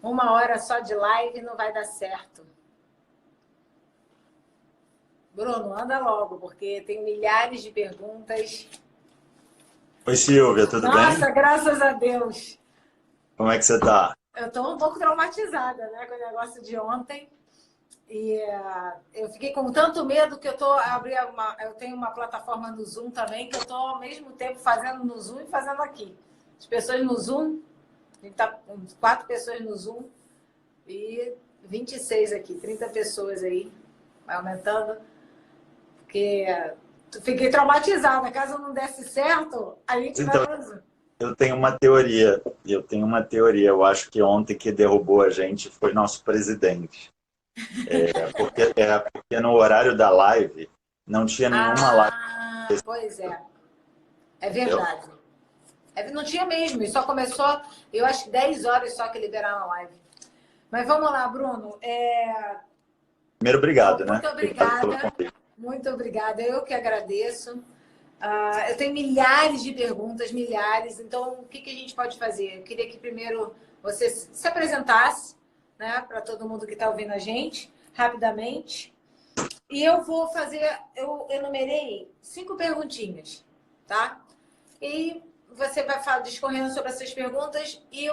1 hora só de live não vai dar certo. Bruno, anda logo, porque tem milhares de perguntas. Oi, Silvia, tudo bem? Nossa, graças a Deus. Como é que você tá? Eu estou um pouco traumatizada, né, com o negócio de ontem. E eu fiquei com tanto medo que eu tenho uma plataforma no Zoom também, que eu estou ao mesmo tempo fazendo no Zoom e fazendo aqui. As pessoas no Zoom, a gente tá com 4 pessoas no Zoom e 26 aqui, 30 pessoas aí, vai aumentando. Porque fiquei traumatizada, caso não desse certo, a gente vai pro Zoom. Eu tenho uma teoria, eu acho que ontem que derrubou a gente foi nosso presidente. Porque no horário da live não tinha nenhuma live. Pois é. É verdade. Não tinha mesmo, e só começou, eu acho que 10 horas só que liberaram a live. Mas vamos lá, Bruno. Primeiro, obrigado, né? Muito obrigada. Muito obrigada. Eu que agradeço. Eu tenho milhares de perguntas, milhares. Então, o que a gente pode fazer? Eu queria que primeiro você se apresentasse, né, para todo mundo que está ouvindo a gente, rapidamente. E eu vou fazer, eu enumerei 5 perguntinhas, tá? E você vai discorrendo sobre essas perguntas e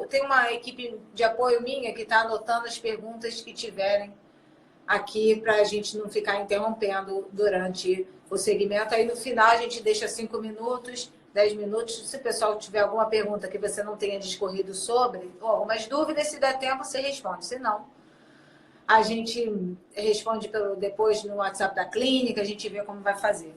tem uma equipe de apoio minha que está anotando as perguntas que tiverem aqui para a gente não ficar interrompendo durante o segmento. Aí no final a gente deixa 5 minutos, 10 minutos. Se o pessoal tiver alguma pergunta que você não tenha discorrido sobre, ou algumas dúvidas, se der tempo, você responde. Se não, a gente responde depois no WhatsApp da clínica, a gente vê como vai fazer,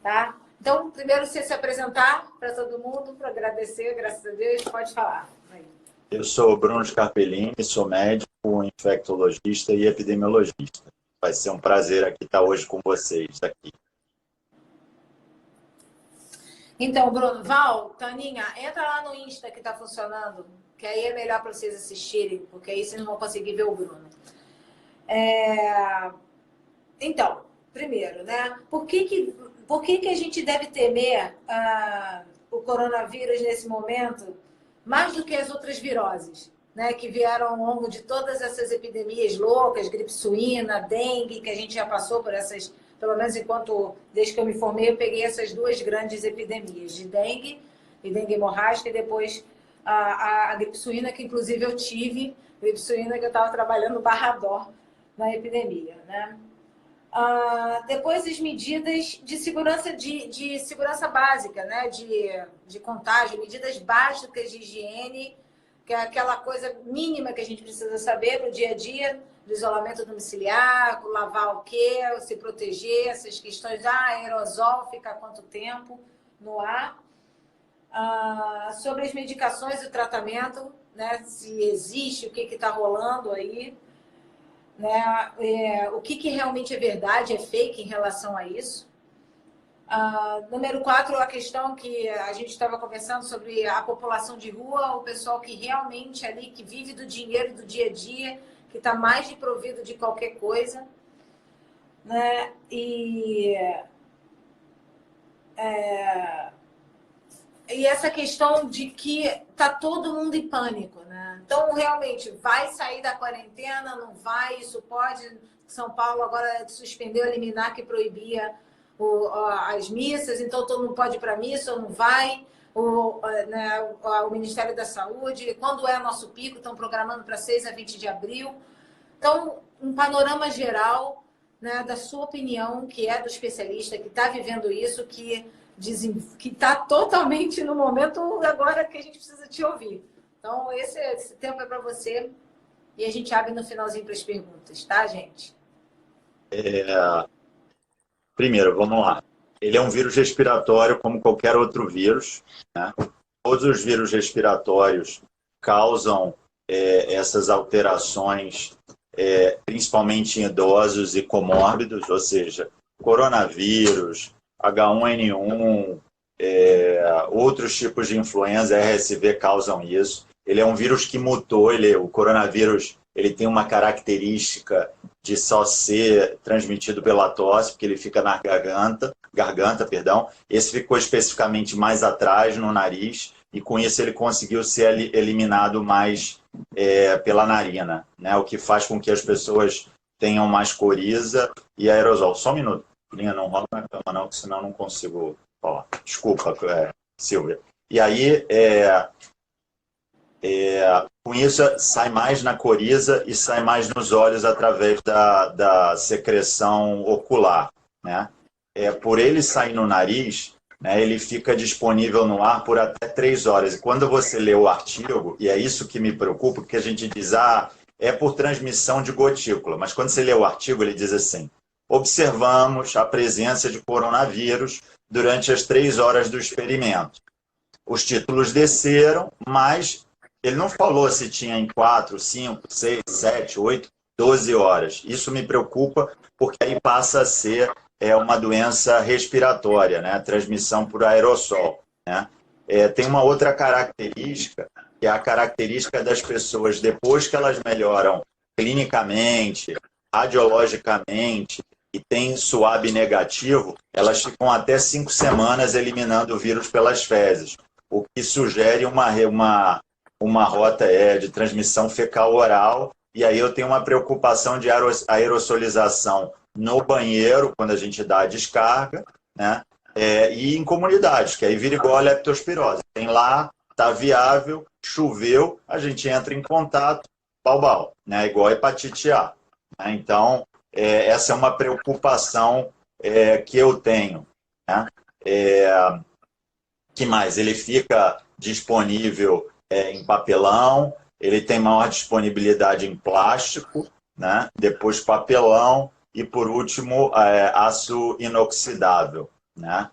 tá? Então, primeiro você se apresentar para todo mundo, para agradecer, graças a Deus, pode falar. Aí. Eu sou Bruno Scarpellini, sou médico, infectologista e epidemiologista. Vai ser um prazer aqui estar hoje com vocês aqui. Então, Bruno, Val, Taninha, entra lá no Insta que está funcionando, que aí é melhor para vocês assistirem, porque aí vocês não vão conseguir ver o Bruno. Então, primeiro, né? Por que a gente deve temer o coronavírus nesse momento mais do que as outras viroses, né? Que vieram ao longo de todas essas epidemias loucas, gripe suína, dengue, que a gente já passou por essas, pelo menos desde que eu me formei, eu peguei essas 2 grandes epidemias, de dengue e dengue hemorrágica, e depois a gripe suína, que inclusive eu tive, gripe suína que eu estava trabalhando no Barrador na epidemia, né? Depois as medidas de segurança básica, né? De contágio, medidas básicas de higiene, que é aquela coisa mínima que a gente precisa saber no dia a dia, do isolamento domiciliar, lavar o quê, se proteger, essas questões, aerosol, ficar quanto tempo no ar. Sobre as medicações e o tratamento, né? Se existe, o que está rolando aí. Né? O que realmente é verdade, é fake em relação a isso. Número 4, a questão que a gente estava conversando sobre a população de rua, o pessoal que realmente ali, que vive do dinheiro do dia a dia, que está mais desprovido de qualquer coisa. Né? E essa questão de que está todo mundo em pânico, né? Então, realmente, vai sair da quarentena, não vai, isso pode... São Paulo agora suspendeu a liminar que proibia as missas, então todo mundo pode ir para a missa ou não vai. O Ministério da Saúde, quando é nosso pico, estão programando para 6 a 20 de abril. Então, um panorama geral, né, da sua opinião, que é do especialista, que está vivendo isso, que está totalmente no momento agora que a gente precisa te ouvir. Então, esse tempo é para você e a gente abre no finalzinho para as perguntas, tá, gente? Primeiro, vamos lá. Ele é um vírus respiratório como qualquer outro vírus, né? Todos os vírus respiratórios causam essas alterações, principalmente em idosos e comórbidos, ou seja, coronavírus, H1N1, outros tipos de influenza, RSV causam isso. Ele é um vírus que mutou, o coronavírus ele tem uma característica de só ser transmitido pela tosse, porque ele fica na garganta. Esse ficou especificamente mais atrás, no nariz, e com isso ele conseguiu ser eliminado mais pela narina, né? O que faz com que as pessoas tenham mais coriza e aerosol. Só um minuto, Linha, não rola na cama não, que senão eu não consigo falar. Desculpa, Silvia. E aí, com isso, sai mais na coriza e sai mais nos olhos através da secreção ocular, né? Por ele sair no nariz, né, ele fica disponível no ar por até 3 horas. E quando você lê o artigo, e é isso que me preocupa, porque a gente diz, é por transmissão de gotícula. Mas quando você lê o artigo, ele diz assim, observamos a presença de coronavírus durante as 3 horas do experimento. Os títulos desceram, mas ele não falou se tinha em 4, 5, 6, 7, 8, 12 horas. Isso me preocupa, porque aí passa a ser uma doença respiratória, né? Transmissão por aerossol, né? Tem uma outra característica, que é a característica das pessoas, depois que elas melhoram clinicamente, radiologicamente, e tem SWAB negativo, elas ficam até 5 semanas eliminando o vírus pelas fezes, o que sugere uma rota de transmissão fecal-oral, e aí eu tenho uma preocupação de aerossolização no banheiro, quando a gente dá a descarga, né? E em comunidades, que aí vira igual a leptospirose. Tem lá, está viável, choveu, a gente entra em contato, bau, né? Igual a hepatite A. Né? Então, essa é uma preocupação que eu tenho. Né? Que mais? Ele fica disponível em papelão, ele tem maior disponibilidade em plástico, né? Depois papelão, e, por último, aço inoxidável. Né?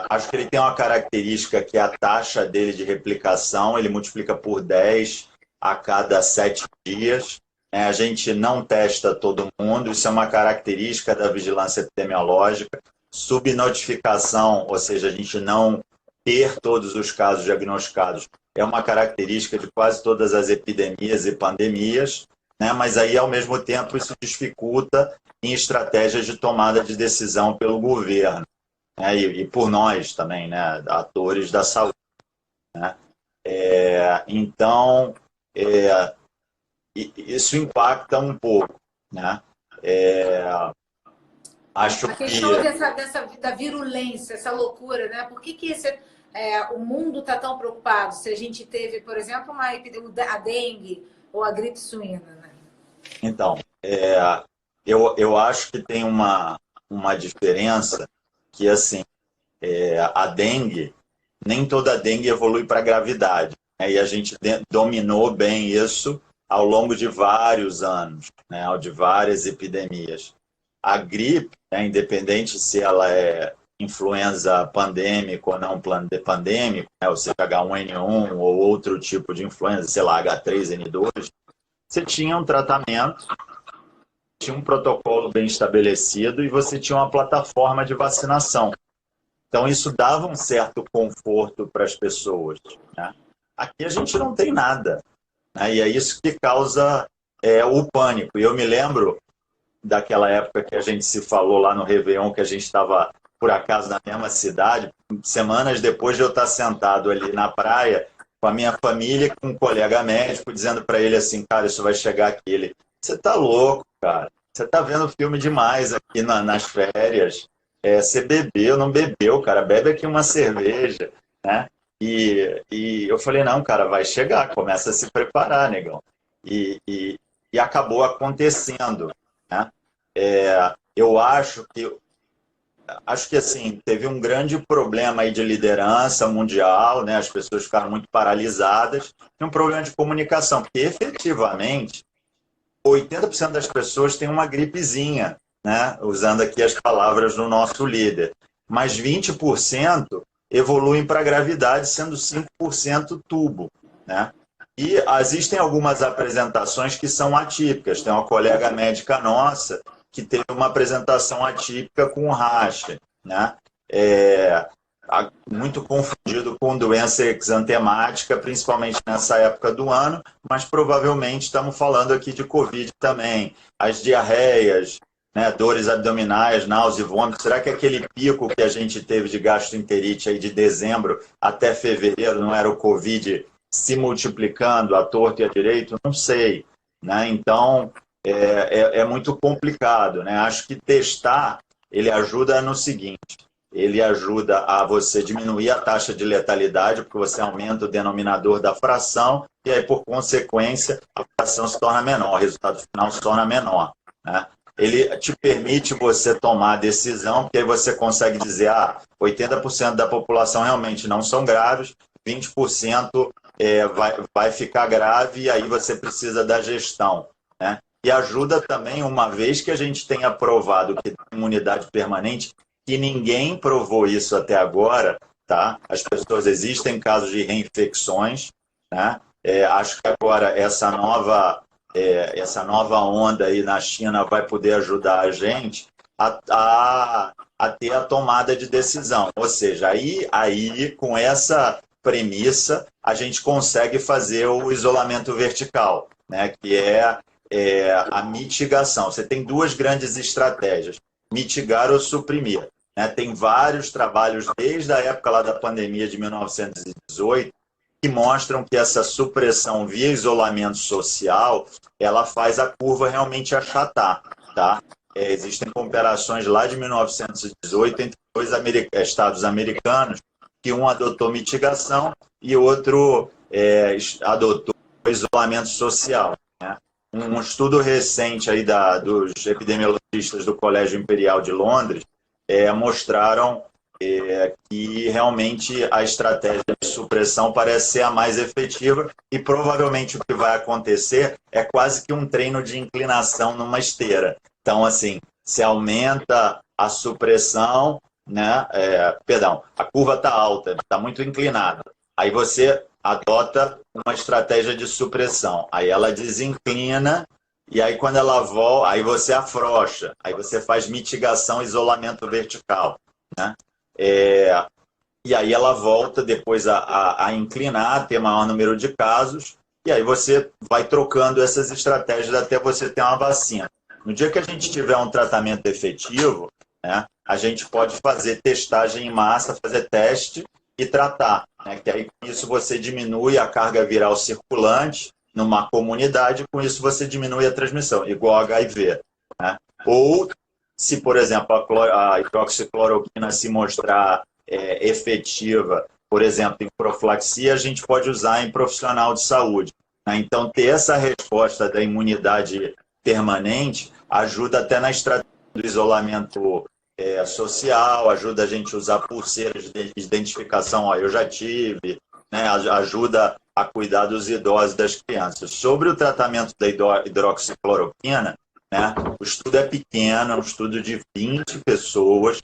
Acho que ele tem uma característica que é a taxa dele de replicação, ele multiplica por 10 a cada 7 dias. A gente não testa todo mundo, isso é uma característica da vigilância epidemiológica. Subnotificação, ou seja, a gente não ter todos os casos diagnosticados, é uma característica de quase todas as epidemias e pandemias. Né? Mas aí, ao mesmo tempo, isso dificulta em estratégias de tomada de decisão pelo governo, né? E por nós também, né? Atores da saúde. Né? Então, isso impacta um pouco. Né? Acho a questão da virulência, essa loucura, né? Por que o mundo está tão preocupado se a gente teve, por exemplo, a dengue ou a gripe suína? Né? Então, eu acho que tem uma diferença que, assim, a dengue, nem toda dengue evolui para gravidade. Né? E a gente dominou bem isso ao longo de vários anos, né? De várias epidemias. A gripe, né, independente se ela é influenza pandêmico ou não pandêmico, né, ou seja, H1N1 ou outro tipo de influenza, sei lá, H3N2, você tinha um tratamento, tinha um protocolo bem estabelecido e você tinha uma plataforma de vacinação. Então, isso dava um certo conforto para as pessoas. Né? Aqui a gente não tem nada. Né? E é isso que causa o pânico. E eu me lembro daquela época que a gente se falou lá no Réveillon, que a gente estava, por acaso, na mesma cidade, semanas depois de eu estar sentado ali na praia, com a minha família, com um colega médico, dizendo para ele assim, cara, isso vai chegar aqui. Ele, você tá louco, cara. Você tá vendo filme demais aqui nas férias. Você bebeu, não bebeu, cara. Bebe aqui uma cerveja, né? E eu falei, não, cara, vai chegar. Começa a se preparar, negão. E acabou acontecendo, né? Eu acho que assim, teve um grande problema aí de liderança mundial, né? As pessoas ficaram muito paralisadas, e um problema de comunicação, porque efetivamente 80% das pessoas têm uma gripezinha, né? Usando aqui as palavras do nosso líder, mas 20% evoluem para gravidade, sendo 5% tubo, né? E existem algumas apresentações que são atípicas. Tem uma colega médica nossa que teve uma apresentação atípica com racha, né? Muito confundido com doença exantemática, principalmente nessa época do ano, mas provavelmente estamos falando aqui de Covid também. As diarreias, né, dores abdominais, náusea e vômito. Será que aquele pico que a gente teve de gastroenterite aí de dezembro até fevereiro não era o Covid se multiplicando à torto e à direito? Não sei, né? Então, é muito complicado, né? Acho que testar, ele ajuda no seguinte, ele ajuda a você diminuir a taxa de letalidade, porque você aumenta o denominador da fração, e aí, por consequência, a fração se torna menor, o resultado final se torna menor, né? Ele te permite você tomar a decisão, porque aí você consegue dizer, 80% da população realmente não são graves, 20% vai ficar grave, e aí você precisa da gestão, né? E ajuda também, uma vez que a gente tenha provado que tem imunidade permanente, que ninguém provou isso até agora, tá? As pessoas, existem casos de reinfecções, né? Acho que agora essa nova onda aí na China vai poder ajudar a gente a ter a tomada de decisão. Ou seja, aí com essa premissa, a gente consegue fazer o isolamento vertical, né? Que é a mitigação. Você tem duas grandes estratégias, mitigar ou suprimir, né? Tem vários trabalhos, desde a época lá da pandemia de 1918, que mostram que essa supressão via isolamento social, ela faz a curva realmente achatar, tá? Existem comparações lá de 1918 entre dois estados americanos, que um adotou mitigação e outro adotou isolamento social, né? Um estudo recente aí dos epidemiologistas do Colégio Imperial de Londres mostraram que realmente a estratégia de supressão parece ser a mais efetiva e provavelmente o que vai acontecer é quase que um treino de inclinação numa esteira. Então, assim, se aumenta a supressão, né? A curva está alta, está muito inclinada. Aí você adota uma estratégia de supressão. Aí ela desinclina e aí quando ela volta, aí você afrouxa. Aí você faz mitigação, isolamento vertical, né? E aí ela volta depois a inclinar, a ter maior número de casos, e aí você vai trocando essas estratégias até você ter uma vacina. No dia que a gente tiver um tratamento efetivo, né, a gente pode fazer testagem em massa, fazer teste e tratar, né, que aí com isso você diminui a carga viral circulante numa comunidade, com isso você diminui a transmissão, igual HIV, né? Ou se, por exemplo, a hidroxicloroquina se mostrar efetiva, por exemplo, em profilaxia, a gente pode usar em profissional de saúde, né? Então, ter essa resposta da imunidade permanente ajuda até na estratégia do isolamento social, ajuda a gente a usar pulseiras de identificação, eu já tive, né? Ajuda a cuidar dos idosos e das crianças. Sobre o tratamento da hidroxicloroquina, né? O estudo é pequeno, é um estudo de 20 pessoas,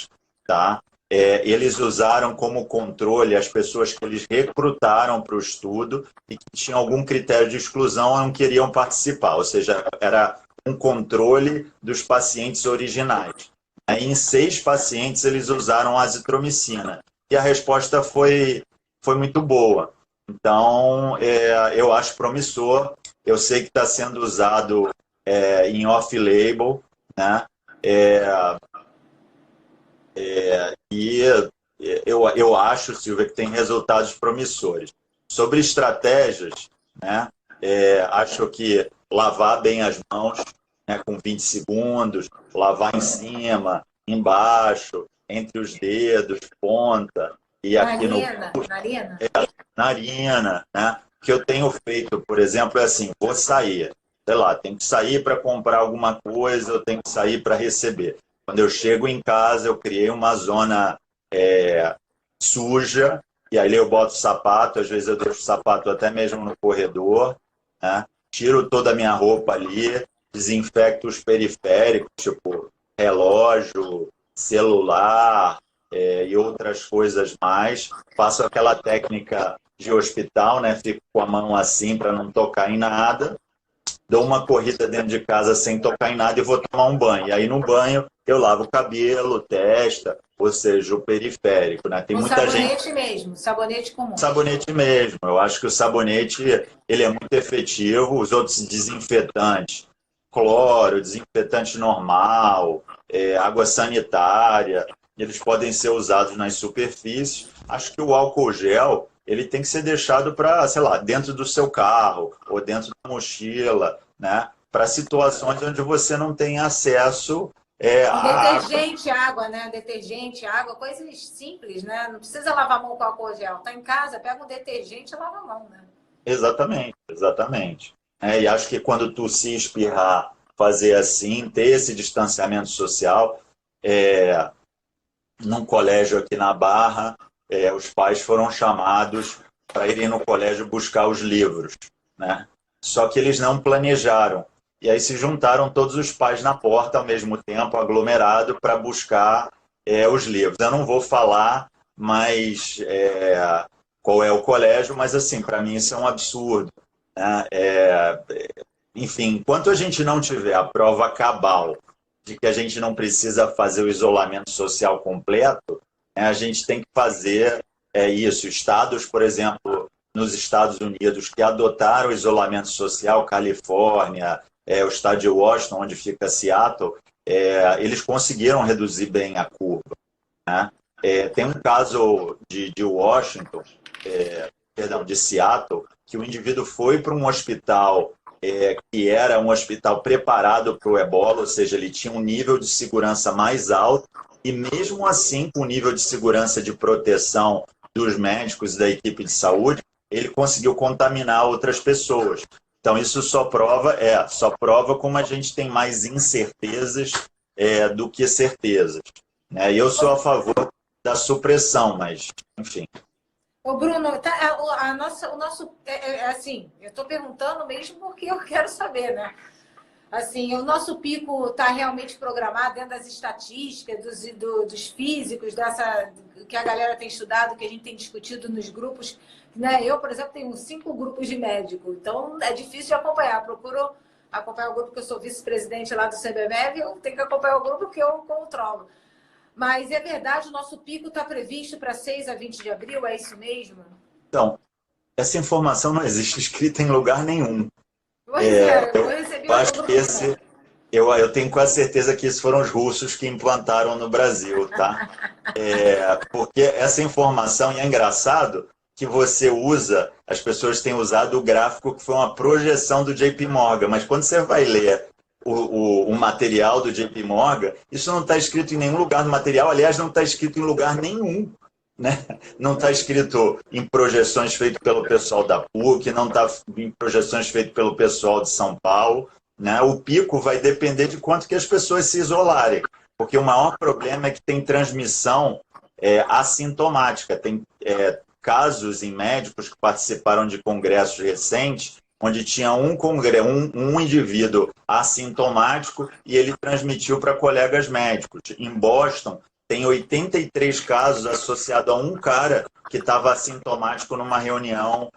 tá? Eles usaram como controle as pessoas que eles recrutaram para o estudo e que tinham algum critério de exclusão ou não queriam participar, ou seja, era um controle dos pacientes originais. Aí, em 6 pacientes, eles usaram azitromicina e a resposta foi muito boa. Então, eu acho promissor. Eu sei que está sendo usado em off-label, né? E eu acho, Silvia, que tem resultados promissores. Sobre estratégias, né? Acho que lavar bem as mãos, né, com 20 segundos, lavar em cima, embaixo, entre os dedos, ponta, e aqui narina. Narina, né? O que eu tenho feito, por exemplo, é assim, vou sair, sei lá, tenho que sair para comprar alguma coisa, eu tenho que sair para receber. Quando eu chego em casa, eu criei uma zona suja, e aí eu boto o sapato, às vezes eu deixo o sapato até mesmo no corredor, né? Tiro toda a minha roupa ali, desinfecto os periféricos, tipo relógio, celular e outras coisas mais. Faço aquela técnica de hospital, né? Fico com a mão assim para não tocar em nada. Dou uma corrida dentro de casa sem tocar em nada e vou tomar um banho. E aí no banho eu lavo o cabelo, testa, ou seja, o periférico, né? Tem muita sabonete mesmo, sabonete comum. Sabonete mesmo. Eu acho que o sabonete ele é muito efetivo. Os outros desinfetantes, cloro, desinfetante normal, água sanitária, eles podem ser usados nas superfícies. Acho que o álcool gel ele tem que ser deixado para, sei lá, dentro do seu carro ou dentro da mochila, né? Para situações onde você não tem acesso Um a detergente, água, né? Detergente, água, coisas simples, né? Não precisa lavar a mão com álcool gel. Tá em casa, pega um detergente e lava a mão, né? Exatamente, exatamente. E acho que quando tu se espirrar, fazer assim, ter esse distanciamento social, é, num colégio aqui na Barra, os pais foram chamados para irem no colégio buscar os livros, né? Só que eles não planejaram. E aí se juntaram todos os pais na porta ao mesmo tempo, aglomerado, para buscar os livros. Eu não vou falar mais qual é o colégio, mas assim, para mim isso é um absurdo, né? Enfim, enquanto a gente não tiver a prova cabal de que a gente não precisa fazer o isolamento social completo, né, a gente tem que fazer isso. Estados, por exemplo, nos Estados Unidos, que adotaram o isolamento social, Califórnia, o estado de Washington, onde fica Seattle, eles conseguiram reduzir bem a curva, né? Tem um caso de Washington, perdão, de Seattle, que o indivíduo foi para um hospital que era um hospital preparado para o ebola, ou seja, ele tinha um nível de segurança mais alto, e mesmo assim, com o nível de segurança de proteção dos médicos e da equipe de saúde, ele conseguiu contaminar outras pessoas. Então, isso só prova como a gente tem mais incertezas do que certezas, né? E eu sou a favor da supressão, mas, enfim. Ô, Bruno, tá, o nosso. Assim, eu estou perguntando mesmo porque eu quero saber, né? Assim, o nosso pico está realmente programado dentro das estatísticas, dos físicos, que a galera tem estudado, que a gente tem discutido nos grupos. Né? Eu, por exemplo, tenho 5 grupos de médico, então é difícil de acompanhar. Procuro acompanhar o grupo que eu sou vice-presidente lá do CBMEV, eu tenho que acompanhar o grupo que eu controlo. Mas é verdade, o nosso pico está previsto para 6 a 20 de abril, é isso mesmo? Então, essa informação não existe escrita em lugar nenhum. Pois é, eu recebi Eu uma acho que eu tenho quase certeza que esses foram os russos que implantaram no Brasil, tá? Porque essa informação, e é engraçado que você usa, as pessoas têm usado o gráfico que foi uma projeção do JP Morgan, mas quando você vai ler o material do JP Morgan, isso não está escrito em nenhum lugar do material, aliás, não está escrito em lugar nenhum, né? Não está escrito em projeções feitas pelo pessoal da PUC, não está em projeções feitas pelo pessoal de São Paulo, né? O pico vai depender de quanto que as pessoas se isolarem, porque o maior problema é que tem transmissão assintomática. Tem casos em médicos que participaram de congressos recentes, onde tinha um indivíduo assintomático e ele transmitiu para colegas médicos. Em Boston, tem 83 casos associados a um cara que estava assintomático numa reunião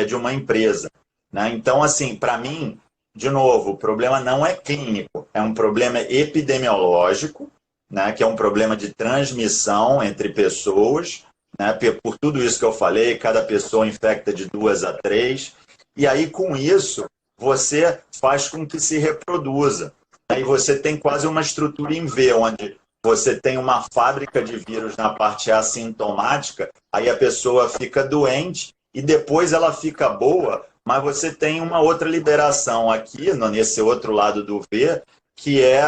de uma empresa, né? Então, assim, para mim, de novo, o problema não é clínico, é um problema epidemiológico, né, que é um problema de transmissão entre pessoas, né, por tudo isso que eu falei, cada pessoa infecta de 2 a 3, e aí com isso você faz com que se reproduza. Aí você tem quase uma estrutura em V, onde você tem uma fábrica de vírus na parte assintomática, aí a pessoa fica doente e depois ela fica boa, mas você tem uma outra liberação aqui, nesse outro lado do V, que é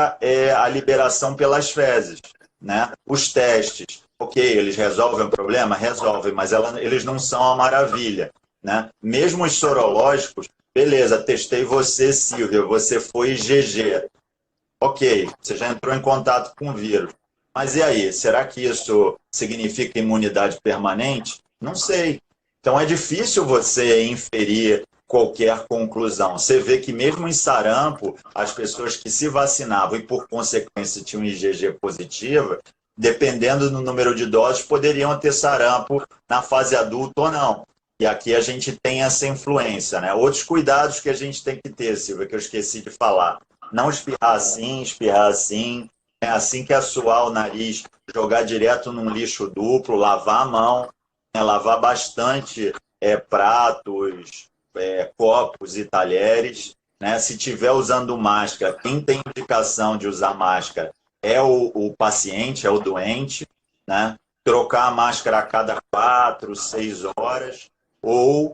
a liberação pelas fezes, né? Os testes, ok, eles resolvem o problema? Resolvem, mas eles não são uma maravilha, né? Mesmo os sorológicos, beleza, testei você, Silvia, você foi IgG. Ok, você já entrou em contato com o vírus. Mas e aí, será que isso significa imunidade permanente? Não sei. Então é difícil você inferir qualquer conclusão. Você vê que mesmo em sarampo, as pessoas que se vacinavam e por consequência tinham IgG positiva, dependendo do número de doses, poderiam ter sarampo na fase adulta ou não. E aqui a gente tem essa influência, né? Outros cuidados que a gente tem que ter, Silvia, que eu esqueci de falar. Não espirrar assim, assim que assoar o nariz, jogar direto num lixo duplo, lavar a mão, né? Lavar bastante pratos, copos e talheres, né? Se tiver usando máscara, quem tem indicação de usar máscara é o paciente, é o doente, né? trocar a máscara a cada 4, 6 horas, ou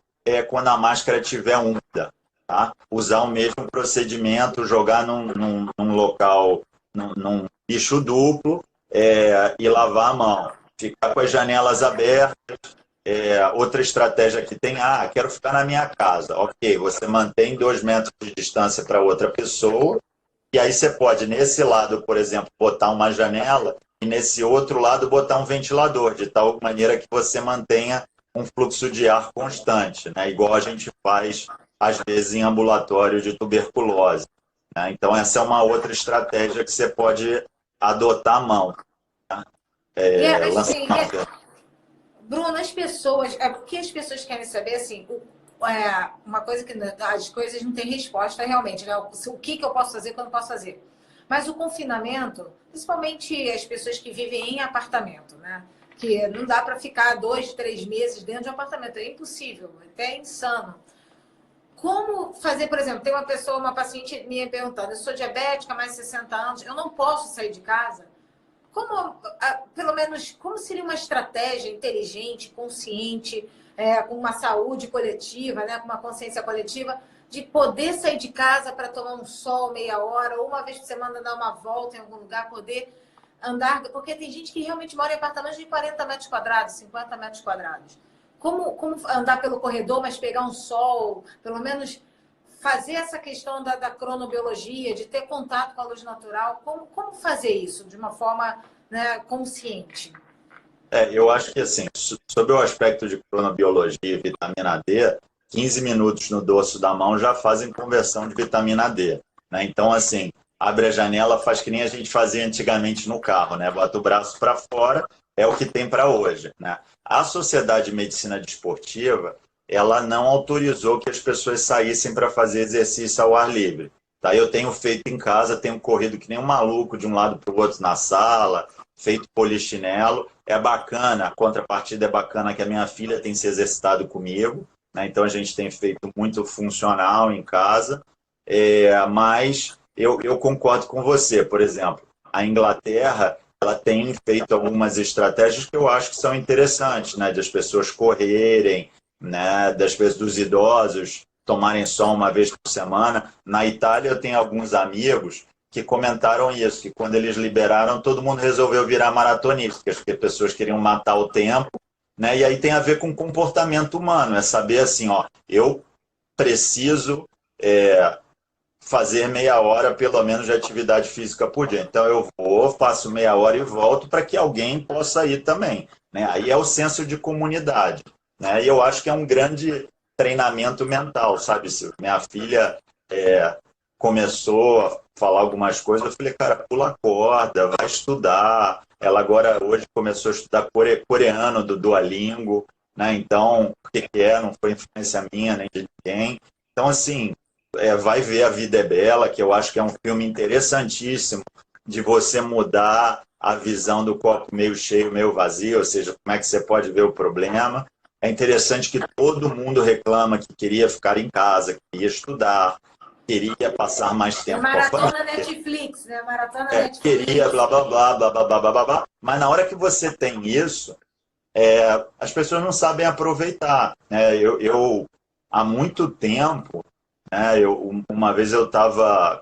quando a máscara estiver úmida. Tá? Usar o mesmo procedimento, jogar num local, num bicho duplo, e lavar a mão. Ficar com as janelas abertas. Outra estratégia que tem, quero ficar na minha casa. Ok, você mantém 2 metros de distância para outra pessoa, e aí você pode, nesse lado, por exemplo, botar uma janela, e nesse outro lado botar um ventilador, de tal maneira que você mantenha um fluxo de ar constante, né? Igual a gente faz, às vezes, em ambulatório de tuberculose. Né? Então, essa é uma outra estratégia que você pode adotar à mão. Né? E assim, Bruno, as pessoas, porque as pessoas querem saber, assim, uma coisa que as coisas não têm resposta realmente, né? O que eu posso fazer, quando posso fazer. Mas o confinamento, principalmente as pessoas que vivem em apartamento, né? Que não dá para ficar 2, 3 meses dentro de um apartamento, é impossível, até insano. Como fazer, por exemplo, tem uma paciente me perguntando, eu sou diabética, mais de 60 anos, eu não posso sair de casa. Pelo menos, como seria uma estratégia inteligente, consciente, com uma saúde coletiva, né, com uma consciência coletiva, de poder sair de casa para tomar um sol meia hora, ou uma vez por semana dar uma volta em algum lugar, poder andar, porque tem gente que realmente mora em apartamentos de 40 metros quadrados, 50 metros quadrados. Como andar pelo corredor, mas pegar um sol, pelo menos fazer essa questão da cronobiologia, de ter contato com a luz natural, como fazer isso de uma forma, né, consciente? Eu acho que, assim, sobre o aspecto de cronobiologia e vitamina D, 15 minutos no dorso da mão já fazem conversão de vitamina D. Né? Então, assim, abre a janela, faz que nem a gente fazia antigamente no carro, né? Bota o braço para fora, é o que tem para hoje. Né? A Sociedade de Medicina Desportiva, ela não autorizou que as pessoas saíssem para fazer exercício ao ar livre. Tá? Eu tenho feito em casa, tenho corrido que nem um maluco de um lado para o outro na sala, feito polichinelo. É bacana, a contrapartida é bacana que a minha filha tem se exercitado comigo, né? Então a gente tem feito muito funcional em casa, mas eu concordo com você. Por exemplo, a Inglaterra, ela tem feito algumas estratégias que eu acho que são interessantes, né? De as pessoas correrem, né? Dos idosos tomarem sol uma vez por semana. Na Itália eu tenho alguns amigos que comentaram isso, que quando eles liberaram, todo mundo resolveu virar maratonista, porque as pessoas queriam matar o tempo, né? E aí tem a ver com comportamento humano, é saber assim, eu preciso fazer meia hora, pelo menos, de atividade física por dia. Então eu vou, faço meia hora e volto para que alguém possa ir também. Né? Aí é o senso de comunidade. Né? E eu acho que é um grande treinamento mental, sabe, Silvio? Minha filha começou a falar algumas coisas, eu falei, cara, pula a corda, vai estudar. Ela agora, hoje, começou a estudar coreano do Duolingo, né? Então, o que é? Não foi influência minha, nem de ninguém. Então, assim, vai ver A Vida é Bela, que eu acho que é um filme interessantíssimo de você mudar a visão do copo meio cheio, meio vazio, ou seja, como é que você pode ver o problema. É interessante que todo mundo reclama que queria ficar em casa, queria estudar, queria passar mais tempo com a família. Maratona Netflix, né? Maratona Netflix. Queria blá, blá, blá, blá, blá, blá, blá, blá, blá. Mas na hora que você tem isso, as pessoas não sabem aproveitar. Né? Eu há muito tempo, né, uma vez eu estava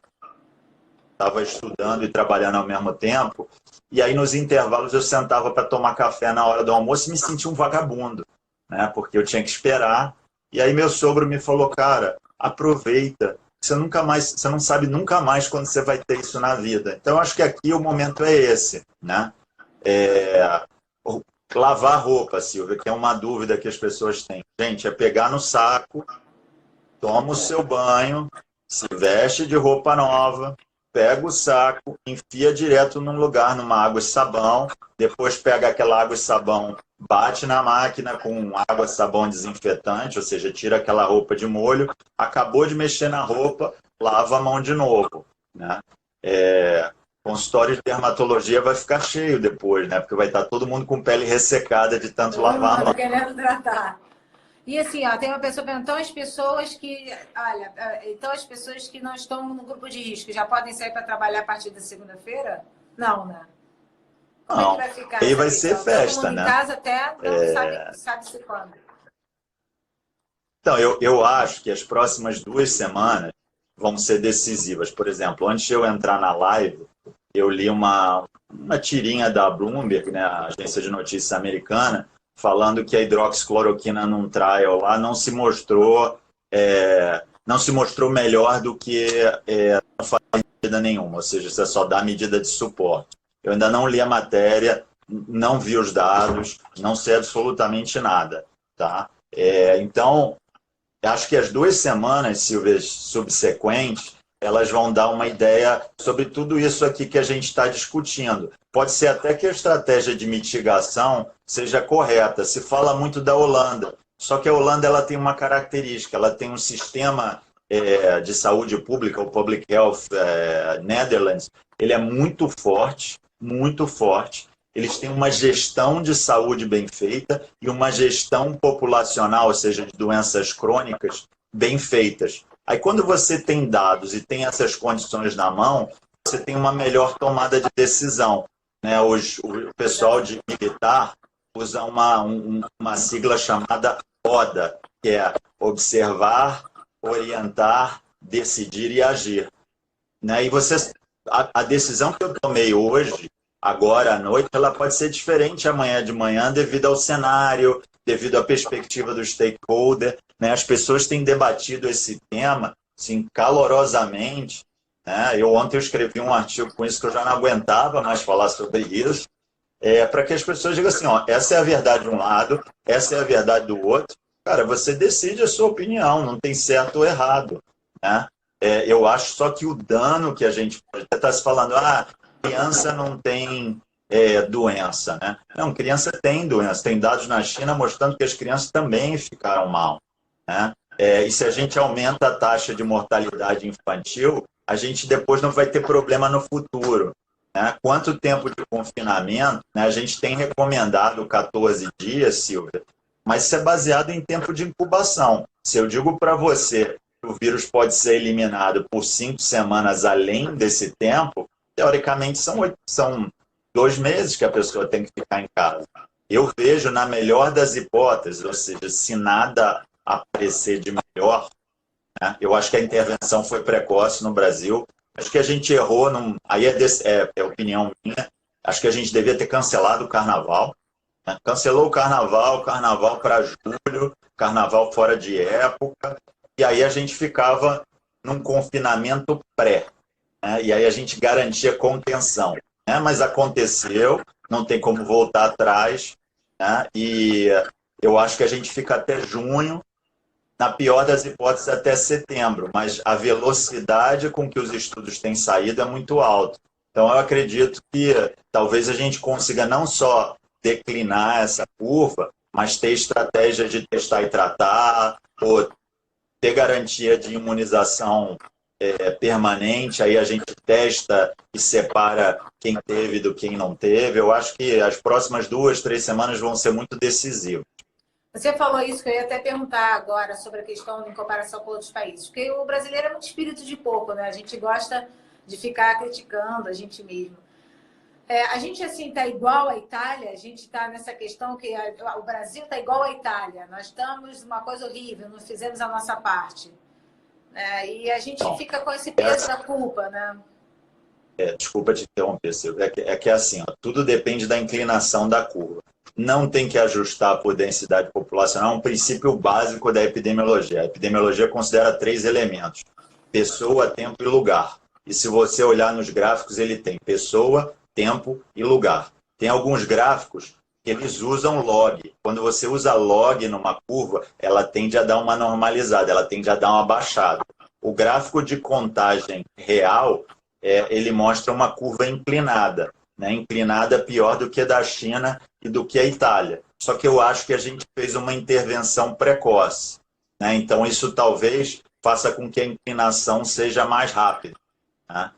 estudando e trabalhando ao mesmo tempo, e aí nos intervalos eu sentava para tomar café na hora do almoço e me sentia um vagabundo, né, porque eu tinha que esperar. E aí meu sogro me falou, cara, aproveita, você não sabe nunca mais quando você vai ter isso na vida. Então acho que aqui o momento é esse, né? Lavar roupa, Silvia, que é uma dúvida que as pessoas têm. Gente, é pegar no saco, toma o seu banho, se veste de roupa nova, pega o saco, enfia direto num lugar, numa água e sabão, depois pega aquela água e sabão, bate na máquina com água, sabão desinfetante, ou seja, tira aquela roupa de molho, acabou de mexer na roupa, lava a mão de novo. Né? Consultório de dermatologia vai ficar cheio depois, né? Porque vai estar todo mundo com pele ressecada de tanto lavar a mão. Querendo tratar. E assim, tem uma pessoa perguntando, então as pessoas que não estão no grupo de risco já podem sair para trabalhar a partir da segunda-feira? Não, né? Como é que Não, vai ficar aí essa vai ser questão? Todo festa, mundo em né? casa até não sabe-se quando. Então, eu acho que as próximas 2 semanas vão ser decisivas. Por exemplo, antes de eu entrar na live, eu li uma tirinha da Bloomberg, né, a agência de notícias americana, falando que a hidroxicloroquina num trial lá não se mostrou melhor do que não faz medida nenhuma, ou seja, você só dá medida de suporte. Eu ainda não li a matéria, não vi os dados, não sei absolutamente nada, tá? Então, acho que as 2 semanas, Silvia, subsequentes, elas vão dar uma ideia sobre tudo isso aqui que a gente está discutindo. Pode ser até que a estratégia de mitigação seja correta. Se fala muito da Holanda, só que a Holanda ela tem uma característica, ela tem um sistema de saúde pública, o Public Health Netherlands, ele é muito forte, muito forte. Eles têm uma gestão de saúde bem feita e uma gestão populacional, ou seja, de doenças crônicas, bem feitas. Aí, quando você tem dados e tem essas condições na mão, você tem uma melhor tomada de decisão. Né? O pessoal de militar usa uma sigla chamada ODA, que é observar, orientar, decidir e agir. Né? E a decisão que eu tomei hoje, agora à noite, ela pode ser diferente amanhã de manhã devido ao cenário, devido à perspectiva do stakeholder. Né? As pessoas têm debatido esse tema assim, calorosamente. Né? Ontem eu escrevi um artigo com isso que eu já não aguentava mais falar sobre isso, para que as pessoas digam assim, ó, essa é a verdade de um lado, essa é a verdade do outro. Cara, você decide a sua opinião, não tem certo ou errado. Né? Eu acho só que o dano que a gente pode estar se falando, criança não tem doença, né? Não, criança tem doença. Tem dados na China mostrando que as crianças também ficaram mal. Né? E se a gente aumenta a taxa de mortalidade infantil, a gente depois não vai ter problema no futuro. Né? Quanto tempo de confinamento? Né? A gente tem recomendado 14 dias, Silvia, mas isso é baseado em tempo de incubação. Se eu digo para você que o vírus pode ser eliminado por 5 semanas além desse tempo, teoricamente são 2 meses que a pessoa tem que ficar em casa. Eu vejo, na melhor das hipóteses, ou seja, se nada aparecer de melhor, né, eu acho que a intervenção foi precoce no Brasil. Acho que a gente errou, aí é opinião minha, acho que a gente devia ter cancelado o carnaval. Né? Cancelou o carnaval para julho, carnaval fora de época, e aí a gente ficava num confinamento pré. Né? E aí a gente garantia contenção. Né? Mas aconteceu, não tem como voltar atrás, né? E eu acho que a gente fica até junho, na pior das hipóteses até setembro, mas a velocidade com que os estudos têm saído é muito alta. Então eu acredito que talvez a gente consiga não só declinar essa curva, mas ter estratégia de testar e tratar, ou ter garantia de imunização permanente, aí a gente testa e separa quem teve do quem não teve. Eu acho que as próximas 2, 3 semanas vão ser muito decisivas. Você falou isso que eu ia até perguntar agora sobre a questão em comparação com outros países. Porque o brasileiro é muito espírito de porco, né? A gente gosta de ficar criticando a gente mesmo. A gente, assim, está igual à Itália? A gente está nessa questão que o Brasil está igual à Itália. Nós estamos uma coisa horrível, não fizemos a nossa parte. E a gente fica com esse peso da culpa, né? Desculpa te interromper, Silvio. É que assim, ó, tudo depende da inclinação da curva. Não tem que ajustar por densidade populacional, é um princípio básico da epidemiologia. A epidemiologia considera 3 elementos: pessoa, tempo e lugar. E se você olhar nos gráficos, ele tem pessoa, tempo e lugar. Tem alguns gráficos que eles usam log. Quando você usa log numa curva, ela tende a dar uma normalizada, ela tende a dar uma baixada. O gráfico de contagem real, ele mostra uma curva inclinada. Né? Inclinada pior do que a da China e do que a Itália. Só que eu acho que a gente fez uma intervenção precoce. Né? Então, isso talvez faça com que a inclinação seja mais rápida. Né?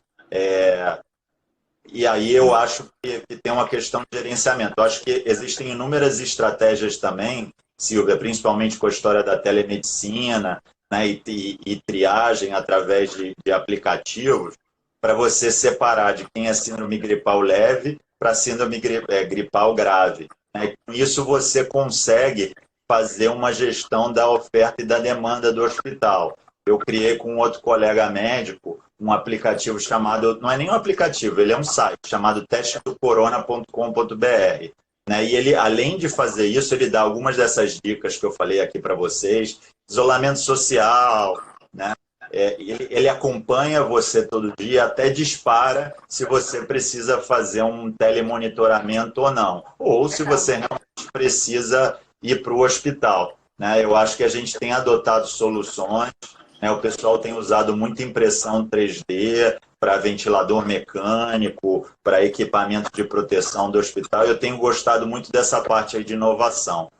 E aí eu acho que tem uma questão de gerenciamento. Eu acho que existem inúmeras estratégias também, Silvia, principalmente com a história da telemedicina, né, e triagem através de aplicativos, para você separar de quem é síndrome gripal leve para síndrome gripal grave. Né? Com isso, você consegue fazer uma gestão da oferta e da demanda do hospital. Eu criei com outro colega médico um aplicativo chamado, não é nem um aplicativo, ele é um site chamado testedocorona.com.br. Né? E ele, além de fazer isso, ele dá algumas dessas dicas que eu falei aqui para vocês, isolamento social, né? Ele acompanha você todo dia, até dispara se você precisa fazer um telemonitoramento ou não, ou se você realmente precisa ir para o hospital. Né? Eu acho que a gente tem adotado soluções, né? O pessoal tem usado muita impressão 3D para ventilador mecânico, para equipamento de proteção do hospital. Eu tenho gostado muito dessa parte aí de inovação.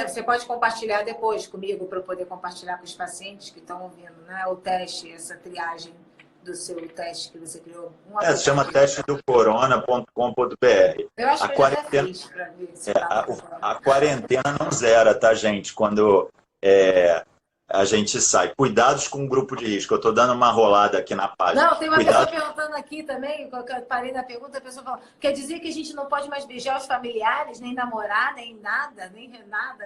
Você pode compartilhar depois comigo para eu poder compartilhar com os pacientes que estão ouvindo, né? O teste, essa triagem do seu teste que você criou. Se chama testedocorona.com.br. Eu acho que eu já fiz para ver se a quarentena não zera, tá, gente? Quando a gente sai. Cuidados com o grupo de risco. Eu estou dando uma rolada aqui na página. Não, tem uma pessoa perguntando aqui também, eu parei na pergunta, a pessoa falou, quer dizer que a gente não pode mais beijar os familiares, nem namorar, nem nada?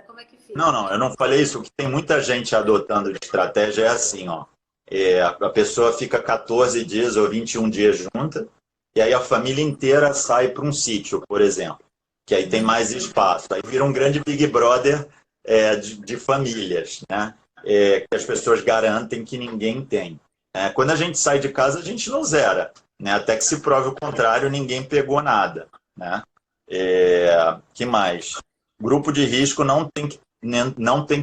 Como é que fica? Não, eu não falei isso. O que tem muita gente adotando de estratégia é assim, ó. A pessoa fica 14 dias ou 21 dias junta, e aí a família inteira sai para um sítio, por exemplo, que aí tem mais espaço. Aí vira um grande Big Brother de famílias, né? Que as pessoas garantem que ninguém tem. Quando a gente sai de casa, a gente não zera, né? Até que se prove o contrário, ninguém pegou nada. Né? Que mais? Grupo de risco não tem que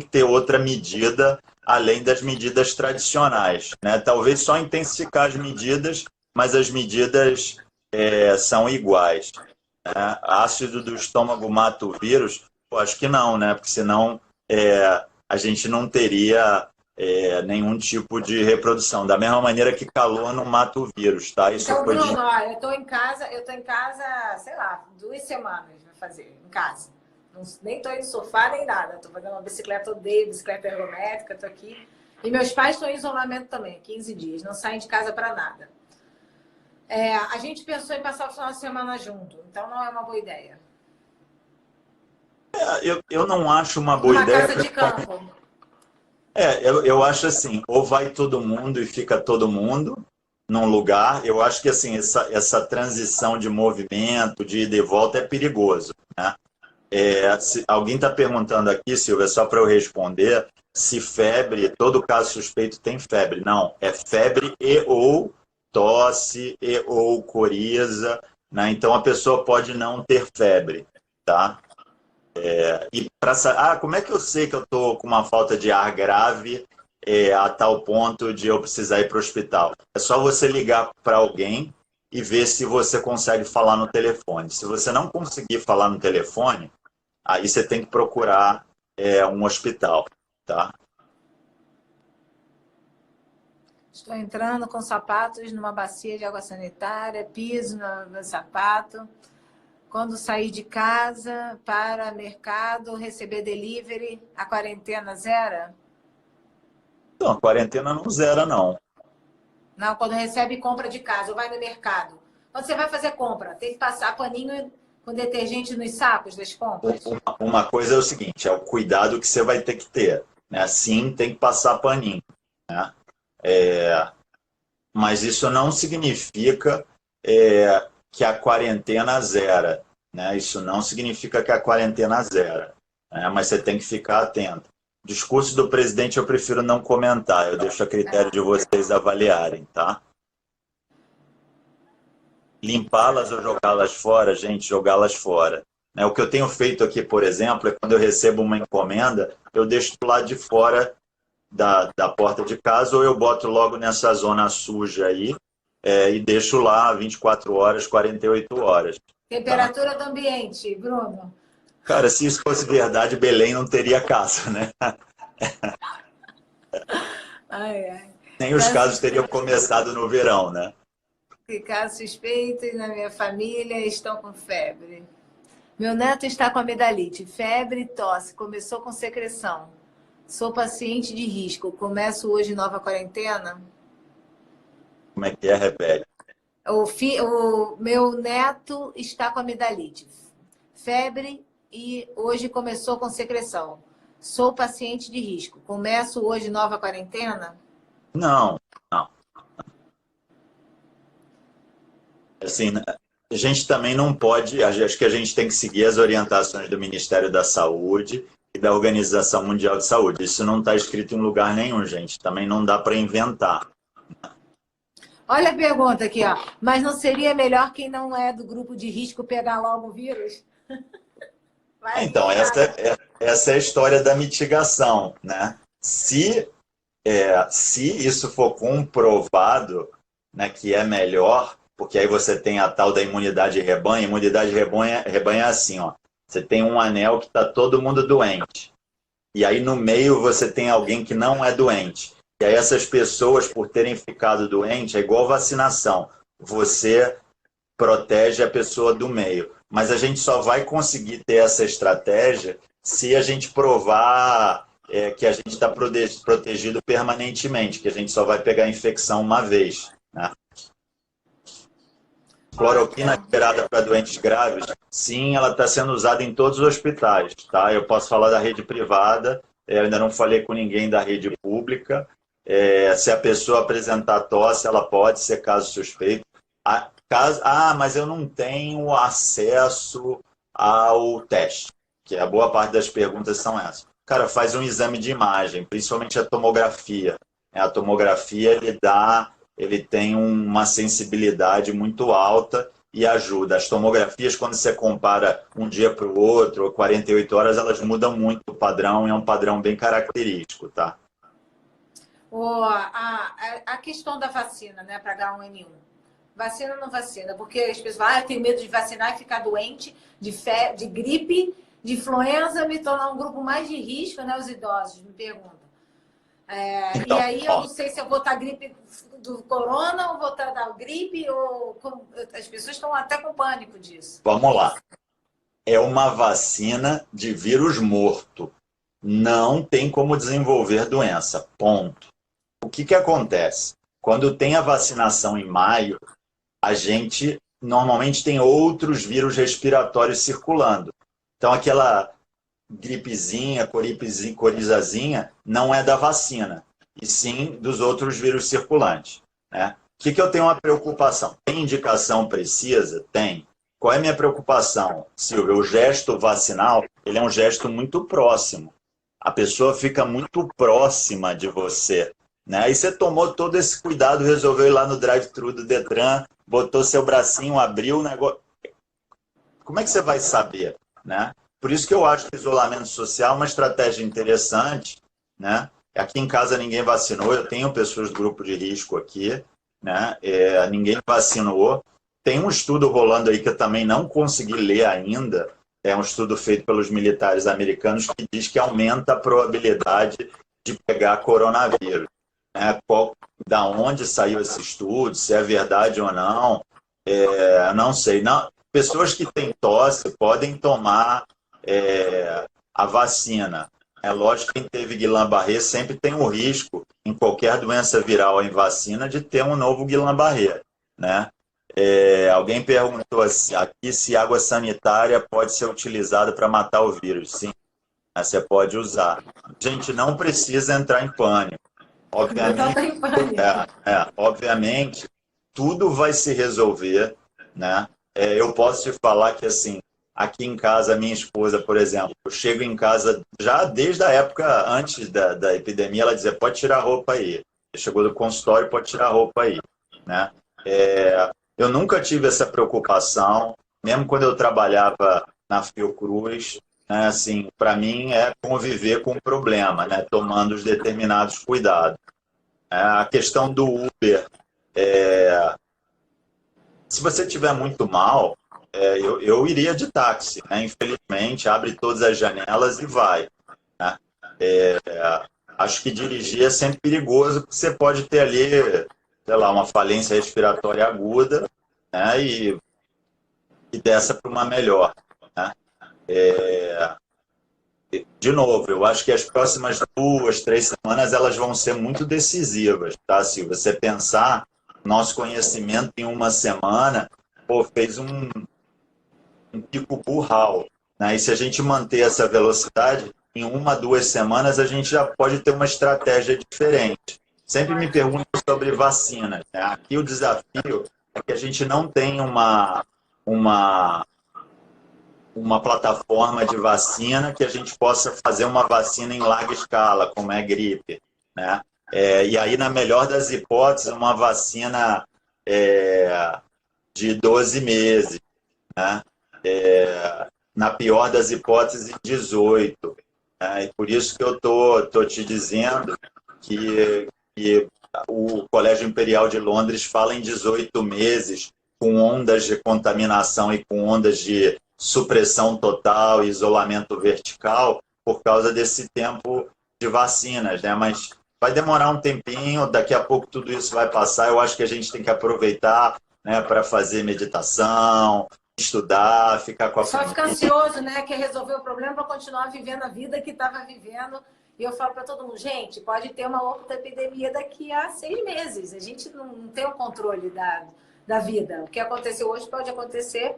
ter outra medida além das medidas tradicionais. Né? Talvez só intensificar as medidas, mas as medidas são iguais. Né? Ácido do estômago mata o vírus? Eu acho que não, né? Porque senão a gente não teria nenhum tipo de reprodução. Da mesma maneira que calor não mata o vírus, tá? Isso então, foi Bruno, olha, eu estou em casa, sei lá, 2 semanas vai fazer, em casa. Nem estou indo no sofá, nem nada. Estou fazendo uma bicicleta, odeio bicicleta ergométrica, estou aqui. E meus pais estão em isolamento também, 15 dias, não saem de casa para nada. A gente pensou em passar o final de semana junto, então não é uma boa ideia. Eu não acho uma boa ideia. Uma casa de campo. Eu acho assim, ou vai todo mundo e fica todo mundo num lugar. Eu acho que assim, essa transição de movimento, de ida e volta, é perigoso. Né? Alguém está perguntando aqui, Silvia, só para eu responder, se febre, todo caso suspeito tem febre. Não, é febre e ou tosse e ou coriza. Né? Então a pessoa pode não ter febre. Tá? Como é que eu sei que eu estou com uma falta de ar grave a tal ponto de eu precisar ir para o hospital? É só você ligar para alguém e ver se você consegue falar no telefone. Se você não conseguir falar no telefone, aí você tem que procurar um hospital. Tá? Estou entrando com sapatos numa bacia de água sanitária, piso no sapato. Quando sair de casa, para mercado, receber delivery, a quarentena zera? Não, a quarentena não zera, não. Não, quando recebe compra de casa, ou vai no mercado. Quando você vai fazer compra, tem que passar paninho com detergente nos sacos das compras? Uma coisa é o seguinte, é o cuidado que você vai ter que ter. Né? Sim, tem que passar paninho. Né? Mas isso não significa que a quarentena zera. Né? Isso não significa que a quarentena zera. Né? Mas você tem que ficar atento. Discurso do presidente eu prefiro não comentar. Eu deixo a critério de vocês avaliarem. Tá? Limpá-las ou jogá-las fora, gente, jogá-las fora. Né? O que eu tenho feito aqui, por exemplo, é quando eu recebo uma encomenda, eu deixo do lado de fora da porta de casa ou eu boto logo nessa zona suja aí e deixo lá 24 horas, 48 horas. Temperatura do ambiente, Bruno. Cara, se isso fosse verdade, Belém não teria casa, né? Nem os casos teriam começado no verão, né? Casos suspeitos na minha família estão com febre. Meu neto está com amidalite, febre e tosse. Começou com secreção. Sou paciente de risco. Começo hoje nova quarentena? Como é que é, repete? O meu neto está com amidalite, febre e hoje começou com secreção. Sou paciente de risco. Começo hoje nova quarentena? Não, não. Assim, a gente também não pode, acho que a gente tem que seguir as orientações do Ministério da Saúde e da Organização Mundial de Saúde. Isso não está escrito em lugar nenhum, gente. Também não dá para inventar. Olha a pergunta aqui, ó. Mas não seria melhor quem não é do grupo de risco pegar logo o vírus? Então, essa é a história da mitigação, né? Se isso for comprovado, né, que é melhor, porque aí você tem a tal da imunidade rebanho. Imunidade rebanho é assim, ó. Você tem um anel que está todo mundo doente. E aí no meio você tem alguém que não é doente. E aí essas pessoas, por terem ficado doentes, é igual vacinação. Você protege a pessoa do meio. Mas a gente só vai conseguir ter essa estratégia se a gente provar que a gente está protegido permanentemente, que a gente só vai pegar a infecção uma vez, né? Cloroquina liberada para doentes graves, sim, ela está sendo usada em todos os hospitais, tá? Eu posso falar da rede privada, eu ainda não falei com ninguém da rede pública. Se a pessoa apresentar tosse, ela pode ser caso suspeito. Mas eu não tenho acesso ao teste, que a boa parte das perguntas são essas. Cara, faz um exame de imagem, principalmente a tomografia. A tomografia, ele tem uma sensibilidade muito alta e ajuda. As tomografias, quando você compara um dia para o outro, ou 48 horas, elas mudam muito o padrão, e é um padrão bem característico, tá? A questão da vacina, né, para H1N1. Vacina ou não vacina? Porque as pessoas falam, eu tenho medo de vacinar e ficar doente, de gripe, de influenza, me tornar um grupo mais de risco, né? Os idosos me perguntam. Então, e aí eu não sei se eu vou estar gripe do corona ou vou estar da gripe, as pessoas estão até com pânico disso. Vamos lá. É uma vacina de vírus morto. Não tem como desenvolver doença. Ponto. O que acontece? Quando tem a vacinação em maio, a gente normalmente tem outros vírus respiratórios circulando. Então, aquela gripezinha, corizazinha, não é da vacina, e sim dos outros vírus circulantes, né? O que eu tenho uma preocupação? Tem indicação precisa? Tem. Qual é a minha preocupação, Silvia? O gesto vacinal, ele é um gesto muito próximo. A pessoa fica muito próxima de você, né? Aí você tomou todo esse cuidado, resolveu ir lá no drive-thru do Detran, botou seu bracinho, abriu o negócio. Como é que você vai saber, né? Por isso que eu acho que o isolamento social é uma estratégia interessante, né? Aqui em casa ninguém vacinou, eu tenho pessoas do grupo de risco aqui, né? Ninguém vacinou. Tem um estudo rolando aí que eu também não consegui ler ainda, é um estudo feito pelos militares americanos que diz que aumenta a probabilidade de pegar coronavírus. Da onde saiu esse estudo, se é verdade ou não, não sei. Não, pessoas que têm tosse podem tomar a vacina. É lógico que quem teve Guillain-Barré sempre tem o risco, em qualquer doença viral em vacina, de ter um novo Guillain-Barré, né? Alguém perguntou aqui se água sanitária pode ser utilizada para matar o vírus. Sim, você pode usar. Gente, não precisa entrar em pânico. Obviamente, tudo vai se resolver, né? Eu posso te falar que, assim, aqui em casa, minha esposa, por exemplo, eu chego em casa já desde a época antes da epidemia, ela dizia, pode tirar a roupa aí. Chegou do consultório, pode tirar a roupa aí, né? Eu nunca tive essa preocupação, mesmo quando eu trabalhava na Fiocruz, né? Assim, para mim é conviver com o problema, né? Tomando os determinados cuidados. A questão do Uber, se você estiver muito mal, eu iria de táxi, né? Infelizmente, abre todas as janelas e vai, né? Acho que dirigir é sempre perigoso, porque você pode ter ali, sei lá, uma falência respiratória aguda, né? E dessa para uma melhor, né? De novo, eu acho que as próximas 2, 3 semanas elas vão ser muito decisivas, tá? Se você pensar Nosso conhecimento em uma semana, pô, fez um pico burral, né? E se a gente manter essa velocidade, em 1, 2 semanas a gente já pode ter uma estratégia diferente. Sempre me perguntam sobre vacinas, né? Aqui o desafio é que a gente não tem uma plataforma de vacina que a gente possa fazer uma vacina em larga escala, como é a gripe, né? E aí, na melhor das hipóteses, uma vacina de 12 meses, né? Na pior das hipóteses, 18. Né? E por isso que eu tô te dizendo que o Colégio Imperial de Londres fala em 18 meses, com ondas de contaminação e com ondas de supressão total e isolamento vertical, por causa desse tempo de vacinas, né? Mas vai demorar um tempinho, daqui a pouco tudo isso vai passar. Eu acho que a gente tem que aproveitar, né, para fazer meditação, estudar, ficar com a Só ficar família. ansioso, né? Quer resolver o problema para continuar vivendo a vida que estava vivendo. E eu falo para todo mundo, gente, pode ter uma outra epidemia daqui a 6 meses. A gente não tem o controle da vida. O que aconteceu hoje pode acontecer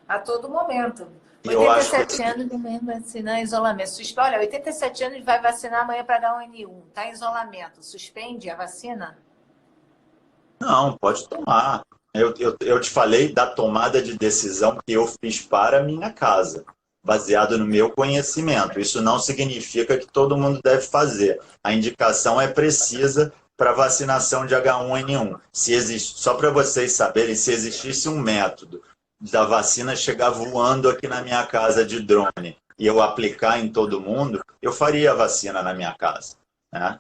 a todo momento. E eu acho que 87 anos de manhã vacinar em isolamento. Olha, 87 anos vai vacinar amanhã para H1N1. Está em isolamento. Suspende a vacina? não, pode tomar. Eu te falei da tomada de decisão que eu fiz para a minha casa, baseado no meu conhecimento. Isso não significa que todo mundo deve fazer. A indicação é precisa para vacinação de H1N1. Se existe, só para vocês saberem, se existisse um método da vacina chegar voando aqui na minha casa de drone e eu aplicar em todo mundo, eu faria a vacina na minha casa, né?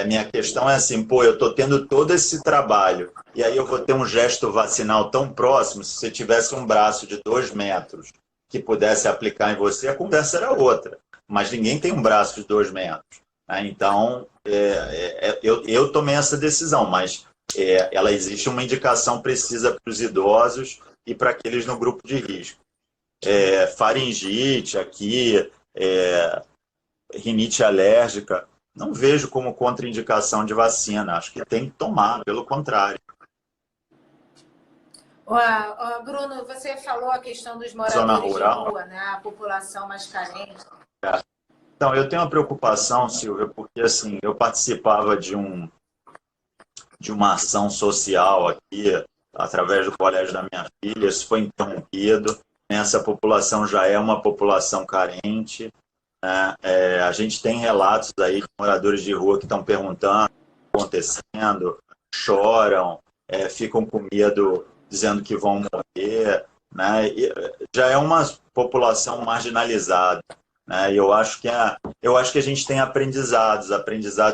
Minha questão é assim, pô, eu estou tendo todo esse trabalho e aí eu vou ter um gesto vacinal tão próximo. Se você tivesse um braço de 2 metros que pudesse aplicar em você, a conversa era outra. Mas ninguém tem um braço de 2 metros, né? Então, eu tomei essa decisão, mas ela existe uma indicação precisa para os idosos e para aqueles no grupo de risco. Faringite aqui, rinite alérgica, não vejo como contraindicação de vacina. Acho que tem que tomar, pelo contrário. Bruno, você falou a questão dos Zona moradores de rural. rua, né? A população mais carente. Então, eu tenho uma preocupação, Silvia, porque assim, eu participava de uma ação social aqui, através do colégio da minha filha. Isso foi interrompido. Essa população já é uma população carente, né? A gente tem relatos aí de moradores de rua que estão perguntando o que está acontecendo, choram, ficam com medo, dizendo que vão morrer, né? E já é uma população marginalizada, né? E eu acho que a gente tem aprendizados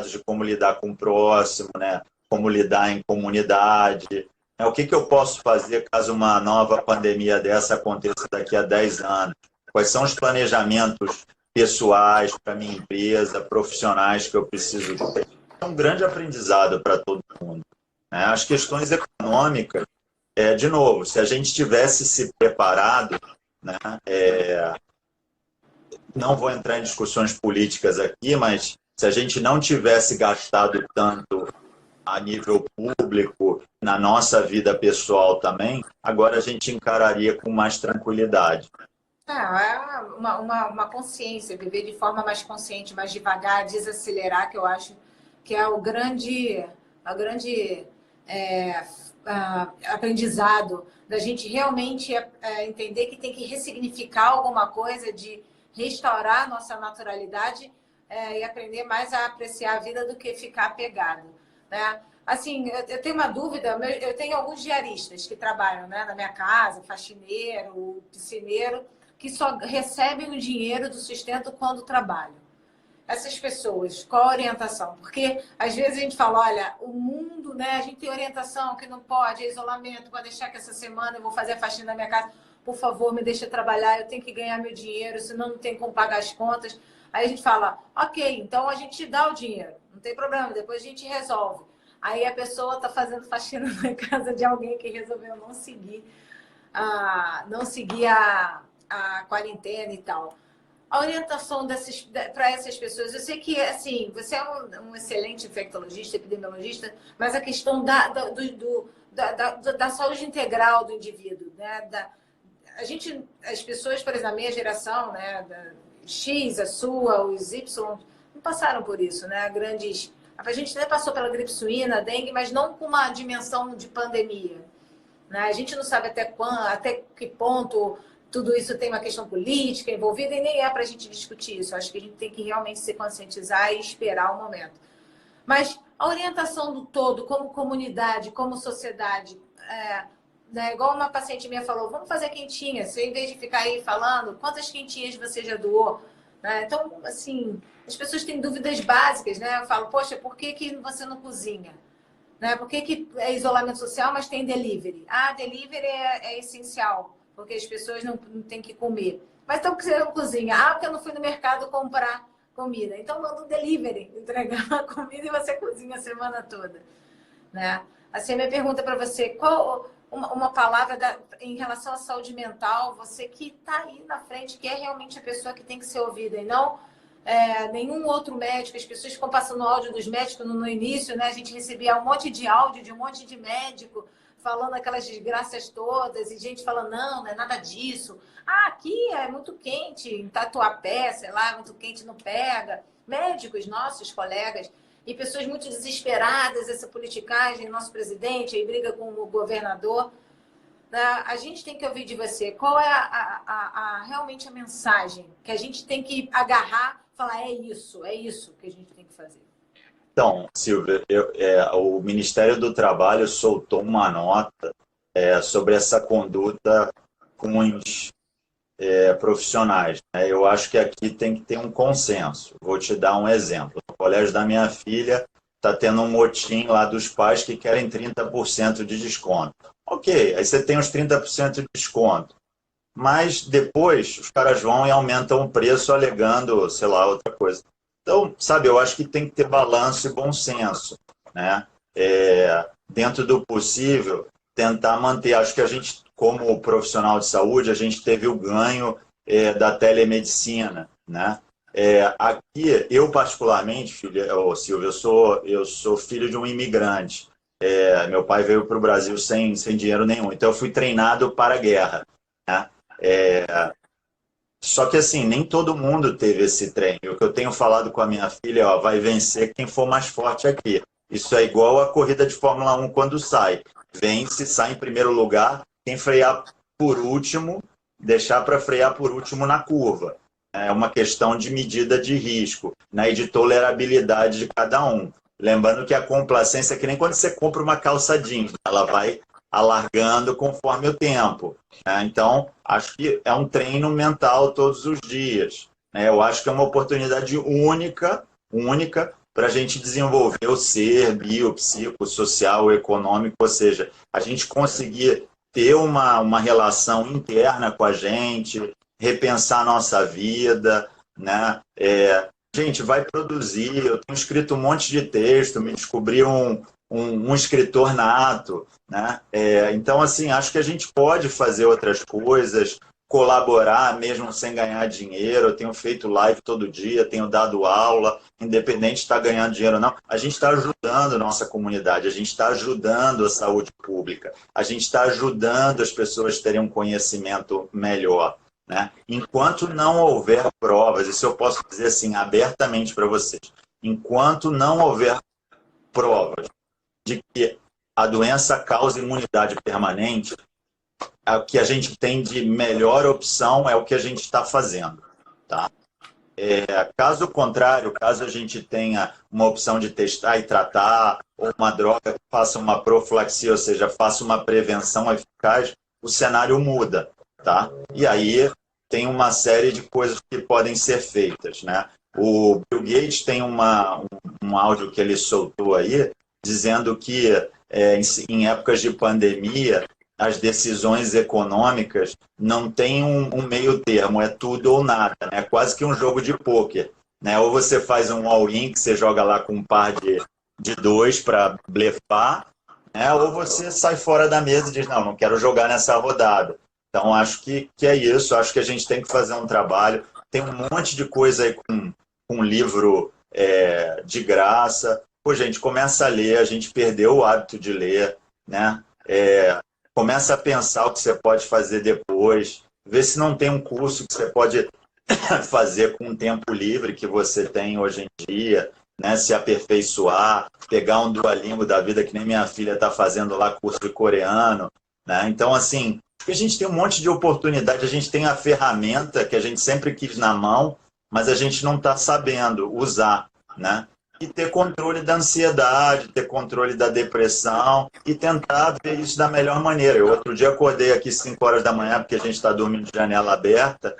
de como lidar com o próximo, né? Como lidar em comunidade. O que eu posso fazer caso uma nova pandemia dessa aconteça daqui a 10 anos? Quais são os planejamentos pessoais para minha empresa, profissionais que eu preciso ter? É um grande aprendizado para todo mundo, né? As questões econômicas, de novo, se a gente tivesse se preparado, né, não vou entrar em discussões políticas aqui, mas se a gente não tivesse gastado tanto a nível público, na nossa vida pessoal também, agora a gente encararia com mais tranquilidade. Uma consciência, viver de forma mais consciente, mais devagar, desacelerar, que eu acho que é a grande aprendizado da gente realmente entender que tem que ressignificar alguma coisa, de restaurar a nossa naturalidade e aprender mais a apreciar a vida do que ficar pegado, né? Assim, eu tenho uma dúvida, eu tenho alguns diaristas que trabalham, né, na minha casa, faxineiro, piscineiro, que só recebem o dinheiro do sustento quando trabalham. Essas pessoas, qual a orientação? Porque às vezes a gente fala, olha, o mundo, né, a gente tem orientação que não pode, é isolamento, pode deixar que essa semana eu vou fazer a faxina na minha casa, por favor, me deixa trabalhar, eu tenho que ganhar meu dinheiro, senão não tem como pagar as contas. Aí a gente fala, ok, então a gente te dá o dinheiro, não tem problema, depois a gente resolve. Aí a pessoa está fazendo faxina na casa de alguém que resolveu não seguir a quarentena e tal. A orientação para essas pessoas, eu sei que assim, você é um excelente infectologista, epidemiologista, mas a questão da saúde integral do indivíduo, né? As pessoas, por exemplo, a minha geração, né? X, a sua, os Y, não passaram por isso, né? A gente até passou pela gripe suína, dengue, mas não com uma dimensão de pandemia, né? A gente não sabe até que ponto tudo isso tem uma questão política envolvida e nem é para a gente discutir isso. Acho que a gente tem que realmente se conscientizar e esperar o momento. Mas a orientação do todo, como comunidade, como sociedade, né, igual uma paciente minha falou, vamos fazer quentinha. Você, em vez de ficar aí falando, quantas quentinhas você já doou? Né? Então, assim, as pessoas têm dúvidas básicas, né? Eu falo, poxa, por que você não cozinha? Né? Por que é isolamento social, mas tem delivery? Ah, delivery é essencial, porque as pessoas não têm que comer. Mas então, por que você não cozinha? Ah, porque eu não fui no mercado comprar comida. Então, manda um delivery entregar a comida e você cozinha a semana toda. Né? Assim, minha pergunta para você, qual uma palavra em relação à saúde mental, você que está aí na frente, que é realmente a pessoa que tem que ser ouvida, e não nenhum outro médico. As pessoas ficam passando áudio dos médicos no início, né? A gente recebia um monte de áudio de um monte de médico falando aquelas desgraças todas, e gente falando, não é nada disso. Ah, aqui é muito quente, em Tatuapé, sei lá, muito quente, não pega. Médicos, nossos colegas, e pessoas muito desesperadas, essa politicagem, nosso presidente, aí briga com o governador. A gente tem que ouvir de você. Qual é realmente a mensagem que a gente tem que agarrar e falar, é isso que a gente tem que fazer? Então, Silvia, o Ministério do Trabalho soltou uma nota sobre essa conduta com os profissionais, né? Eu acho que aqui tem que ter um consenso. Vou te dar um exemplo. No colégio da minha filha está tendo um motim lá dos pais que querem 30% de desconto. Ok, aí você tem os 30% de desconto. Mas depois os caras vão e aumentam o preço alegando, sei lá, outra coisa. Então, sabe, eu acho que tem que ter balanço e bom senso, né? Dentro do possível, tentar manter. Acho que a gente, como profissional de saúde, a gente teve o ganho da telemedicina, né? Aqui, eu particularmente, Silvio, eu sou filho de um imigrante. Meu pai veio para o Brasil sem dinheiro nenhum, então eu fui treinado para a guerra, né? Só que assim, nem todo mundo teve esse treino. O que eu tenho falado com a minha filha, ó, vai vencer quem for mais forte aqui. Isso é igual a corrida de Fórmula 1 quando sai. Vence, sai em primeiro lugar, quem frear por último, deixar para frear por último na curva. É uma questão de medida de risco, né, e de tolerabilidade de cada um. Lembrando que a complacência é que nem quando você compra uma calça jeans, ela vai alargando conforme o tempo, né? Então, acho que é um treino mental todos os dias, né? Eu acho que é uma oportunidade única para a gente desenvolver o ser biopsicossocial, econômico, ou seja, a gente conseguir ter uma relação interna com a gente, repensar a nossa vida, né? Gente, vai produzir. Eu tenho escrito um monte de texto, me descobri um escritor nato, né? Então, assim, acho que a gente pode fazer outras coisas, colaborar mesmo sem ganhar dinheiro. Eu tenho feito live todo dia, tenho dado aula, independente de estar ganhando dinheiro ou não. A gente está ajudando a nossa comunidade, a gente está ajudando a saúde pública, a gente está ajudando as pessoas a terem um conhecimento melhor, né? Enquanto não houver provas, isso eu posso dizer assim abertamente para vocês, enquanto não houver provas de que a doença causa imunidade permanente, o que a gente tem de melhor opção é o que a gente está fazendo, tá? Caso contrário, caso a gente tenha uma opção de testar e tratar, ou uma droga que faça uma profilaxia, ou seja, faça uma prevenção eficaz, o cenário muda, tá? E aí tem uma série de coisas que podem ser feitas, né? O Bill Gates tem um áudio que ele soltou aí, dizendo que em épocas de pandemia, as decisões econômicas não têm um meio termo, é tudo ou nada, né? É quase que um jogo de pôquer, né? Ou você faz um all-in, que você joga lá com um par de dois para blefar, né? Ou você sai fora da mesa e diz, não quero jogar nessa rodada. Então, acho que é isso, acho que a gente tem que fazer um trabalho. Tem um monte de coisa aí com livro de graça. Pô, gente, começa a ler, a gente perdeu o hábito de ler, né? Começa a pensar o que você pode fazer depois. Vê se não tem um curso que você pode fazer com o tempo livre que você tem hoje em dia, né? Se aperfeiçoar, pegar um Duolingo da vida, que nem minha filha está fazendo lá curso de coreano, né? Então, assim, a gente tem um monte de oportunidade, a gente tem a ferramenta que a gente sempre quis na mão, mas a gente não está sabendo usar, né? E ter controle da ansiedade, ter controle da depressão e tentar ver isso da melhor maneira. Eu outro dia acordei aqui 5 horas da manhã, porque a gente está dormindo de janela aberta,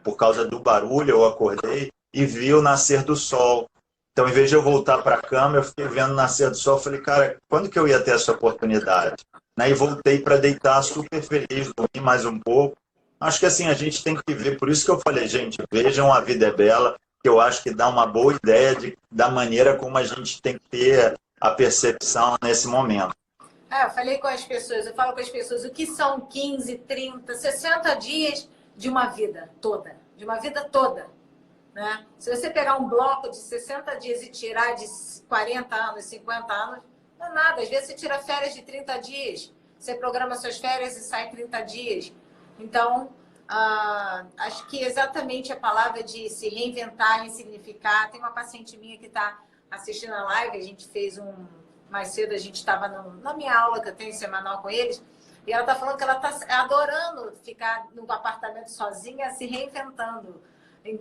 por causa do barulho, eu acordei e vi o nascer do sol. Então, em vez de eu voltar para a cama, eu fiquei vendo o nascer do sol. Falei, cara, quando que eu ia ter essa oportunidade? E voltei para deitar super feliz, dormir mais um pouco. Acho que assim, a gente tem que ver, por isso que eu falei, gente, vejam A Vida é Bela, que eu acho que dá uma boa ideia da maneira como a gente tem que ter a percepção nesse momento. Eu falei com as pessoas, eu falo com as pessoas, o que são 15, 30, 60 dias de uma vida toda? De uma vida toda, né? Se você pegar um bloco de 60 dias e tirar de 40 anos, 50 anos, não é nada. Às vezes você tira férias de 30 dias, você programa suas férias e sai 30 dias. Então, acho que exatamente a palavra de se reinventar, ressignificar. Tem uma paciente minha que está assistindo a live, a gente fez mais cedo, a gente estava na minha aula que eu tenho semanal com eles, e ela está falando que ela está adorando ficar no apartamento sozinha, se reinventando.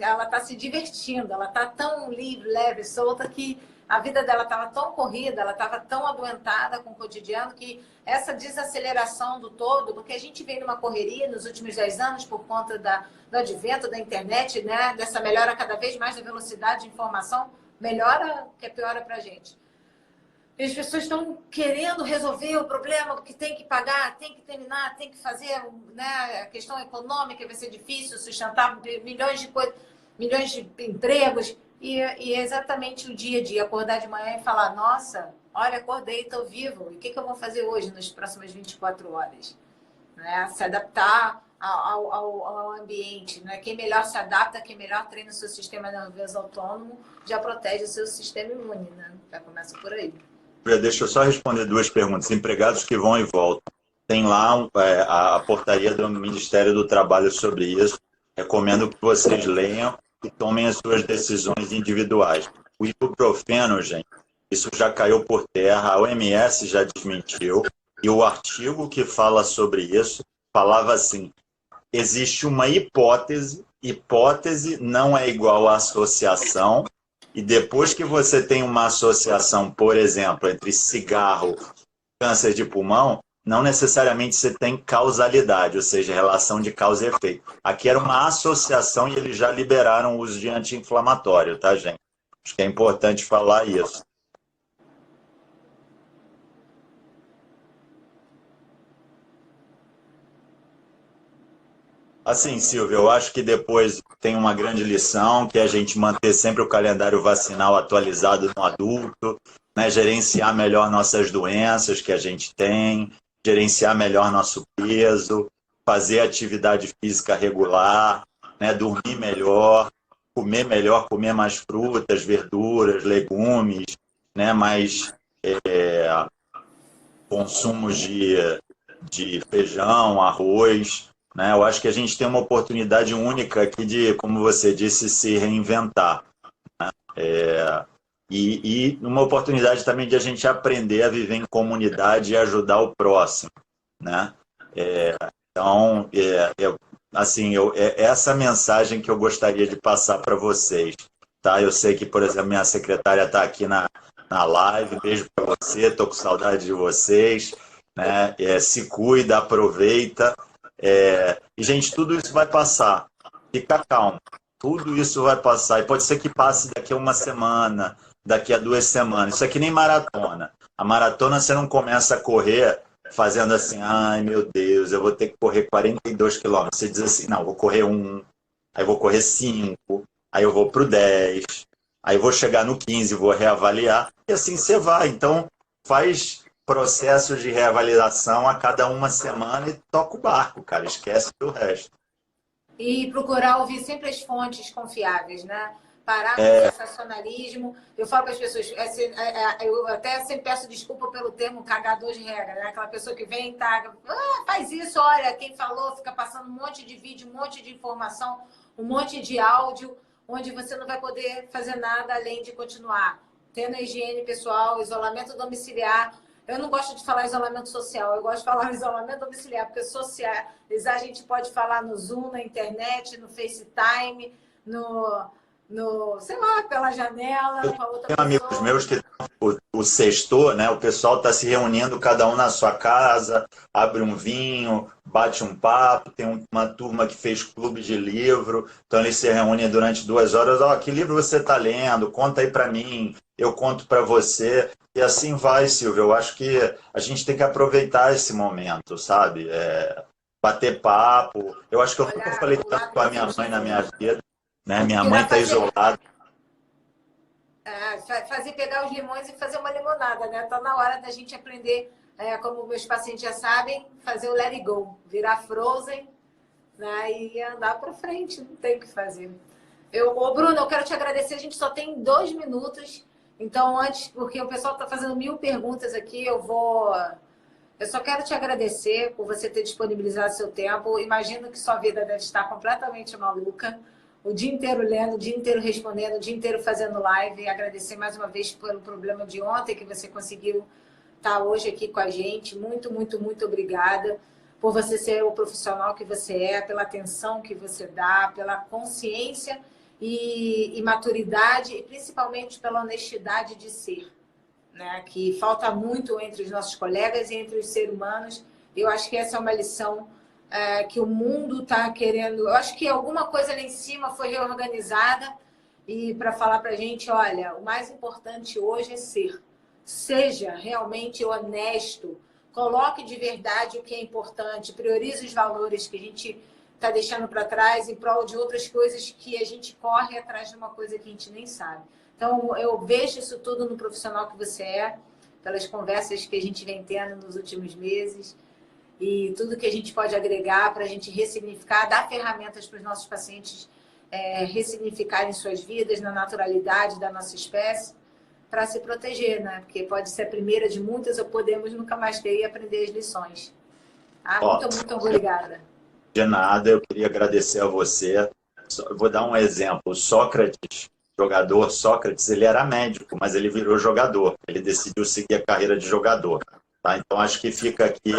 Ela está se divertindo, ela está tão livre, leve, solta, que a vida dela estava tão corrida, ela estava tão adoentada com o cotidiano, que essa desaceleração do todo, porque a gente vem numa correria nos últimos 10 anos por conta do advento da internet, né? Dessa melhora cada vez mais da velocidade de informação, melhora que é piora para a gente. E as pessoas estão querendo resolver o problema, que tem que pagar, tem que terminar, tem que fazer, né? A questão econômica vai ser difícil, sustentar milhões de coisas, milhões de empregos. E é exatamente o dia a dia, acordar de manhã e falar, nossa, olha, acordei, estou vivo. E o que eu vou fazer hoje, nas próximas 24 horas? Né? Se adaptar ao ambiente. Né? Quem melhor se adapta, quem melhor treina o seu sistema nervoso autônomo, já protege o seu sistema imune. Né? Já começa por aí. Deixa eu só responder 2 perguntas. Empregados que vão e voltam. Tem lá a portaria do Ministério do Trabalho sobre isso. Recomendo que vocês leiam e tomem as suas decisões individuais. O ibuprofeno, gente, isso já caiu por terra, a OMS já desmentiu, e o artigo que fala sobre isso falava assim, existe uma hipótese não é igual a associação, e depois que você tem uma associação, por exemplo, entre cigarro e câncer de pulmão, não necessariamente você tem causalidade, ou seja, relação de causa e efeito. Aqui era uma associação e eles já liberaram o uso de anti-inflamatório, tá, gente? Acho que é importante falar isso. Assim, Silvio, eu acho que depois tem uma grande lição, que é a gente manter sempre o calendário vacinal atualizado no adulto, né? Gerenciar melhor nossas doenças que a gente tem, gerenciar melhor nosso peso, fazer atividade física regular, né? Dormir melhor, comer mais frutas, verduras, legumes, né? Mais consumos de feijão, arroz. Né? Eu acho que a gente tem uma oportunidade única aqui de, como você disse, se reinventar. Né? E uma oportunidade também de a gente aprender a viver em comunidade e ajudar o próximo. Né? Então, essa mensagem que eu gostaria de passar para vocês. Tá? Eu sei que, por exemplo, minha secretária está aqui na live. Beijo para você, estou com saudade de vocês. Né? Se cuida, aproveita. E, gente, tudo isso vai passar. Fica calmo. Tudo isso vai passar. E pode ser que passe daqui a 1 semana, daqui a 2 semanas. Isso é que nem maratona. A maratona você não começa a correr fazendo assim, ai meu Deus, eu vou ter que correr 42 quilômetros. Você diz assim, não, vou correr 1, aí vou correr 5, aí eu vou para o 10, aí eu vou chegar no 15, vou reavaliar. E assim você vai. Então, faz processos de reavaliação a cada 1 semana e toca o barco, cara. Esquece do resto. E procurar ouvir sempre as fontes confiáveis, né? parar com o sensacionalismo. Eu falo para as pessoas, eu até sempre peço desculpa pelo termo cagador de regra, né? Aquela pessoa que vem e tá, faz isso, olha, quem falou, fica passando um monte de vídeo, um monte de informação, um monte de áudio, onde você não vai poder fazer nada além de continuar tendo a higiene pessoal, isolamento domiciliar. Eu não gosto de falar isolamento social, eu gosto de falar isolamento domiciliar, porque socializar a gente pode falar no Zoom, na internet, no FaceTime, sei lá, pela janela, com a outra pessoa. Amigos meus que o sextou, né? O pessoal está se reunindo, cada um na sua casa, abre um vinho, bate um papo, tem uma turma que fez clube de livro, então eles se reúnem durante 2 horas. Ó, que livro você está lendo? Conta aí para mim, eu conto para você. E assim vai, Silvio. Eu acho que a gente tem que aproveitar esse momento, sabe? Bater papo. Eu acho que eu nunca falei tanto com a minha mãe na minha vida, né? Minha mãe está isolada. Fazer pegar os limões e fazer uma limonada, né? Tá na hora da gente aprender, como meus pacientes já sabem, fazer o let it go, virar frozen, né? E andar para frente, não tem o que fazer. Ô, Bruno, eu quero te agradecer, a gente só tem 2 minutos, então antes, porque o pessoal está fazendo 1000 perguntas aqui, eu só quero te agradecer por você ter disponibilizado seu tempo. Imagino que sua vida deve estar completamente maluca. O dia inteiro lendo, o dia inteiro respondendo, o dia inteiro fazendo live. E agradecer mais uma vez pelo problema de ontem, que você conseguiu estar hoje aqui com a gente. Muito, muito, muito obrigada por você ser o profissional que você é, pela atenção que você dá, pela consciência e maturidade, e principalmente pela honestidade de ser, né? Que falta muito entre os nossos colegas e entre os seres humanos. Eu acho que essa é uma lição que o mundo está querendo. Eu acho que alguma coisa lá em cima foi reorganizada e para falar para a gente, olha, o mais importante hoje é ser. Seja realmente honesto, coloque de verdade o que é importante, priorize os valores que a gente está deixando para trás em prol de outras coisas que a gente corre atrás de uma coisa que a gente nem sabe. Então, eu vejo isso tudo no profissional que você é, pelas conversas que a gente vem tendo nos últimos meses, e tudo que a gente pode agregar para a gente ressignificar, dar ferramentas para os nossos pacientes ressignificarem suas vidas na naturalidade da nossa espécie, para se proteger, né? Porque pode ser a primeira de muitas, ou podemos nunca mais ter e aprender as lições. Tá? Muito obrigada. De nada, eu queria agradecer a você. Eu vou dar um exemplo. Sócrates, jogador, Sócrates, ele era médico, mas ele virou jogador. Ele decidiu seguir a carreira de jogador. Tá? Então, acho que fica aqui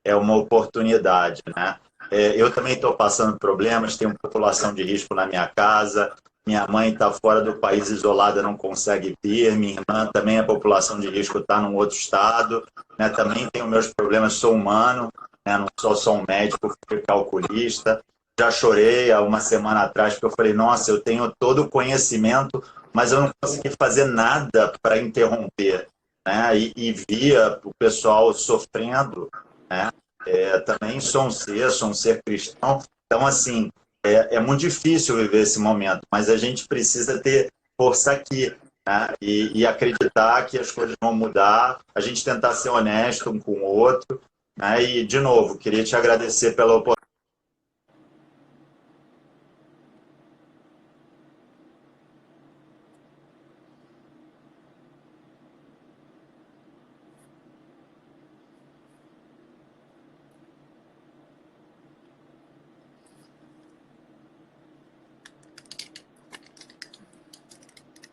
uma oportunidade, né? Eu também estou passando problemas, tenho população de risco na minha casa, minha mãe está fora do país, isolada, não consegue vir, minha irmã também, a população de risco está num outro estado, né? Também tenho meus problemas, sou humano, né? Não sou só um médico, fui calculista. Já chorei há uma semana atrás, porque eu falei, nossa, eu tenho todo o conhecimento, mas eu não consegui fazer nada para interromper, né? E via o pessoal sofrendo, né? Também sou um ser cristão, então assim, é muito difícil viver esse momento, mas a gente precisa ter força aqui, né? E acreditar que as coisas vão mudar, a gente tentar ser honesto um com o outro, né? E, de novo, queria te agradecer pela oportunidade.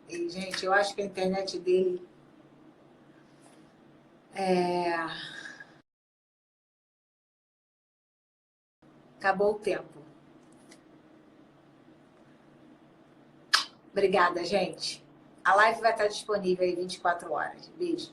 E, gente, eu acho que a internet dele acabou o tempo. Obrigada, gente. A live vai estar disponível aí 24 horas. Beijo.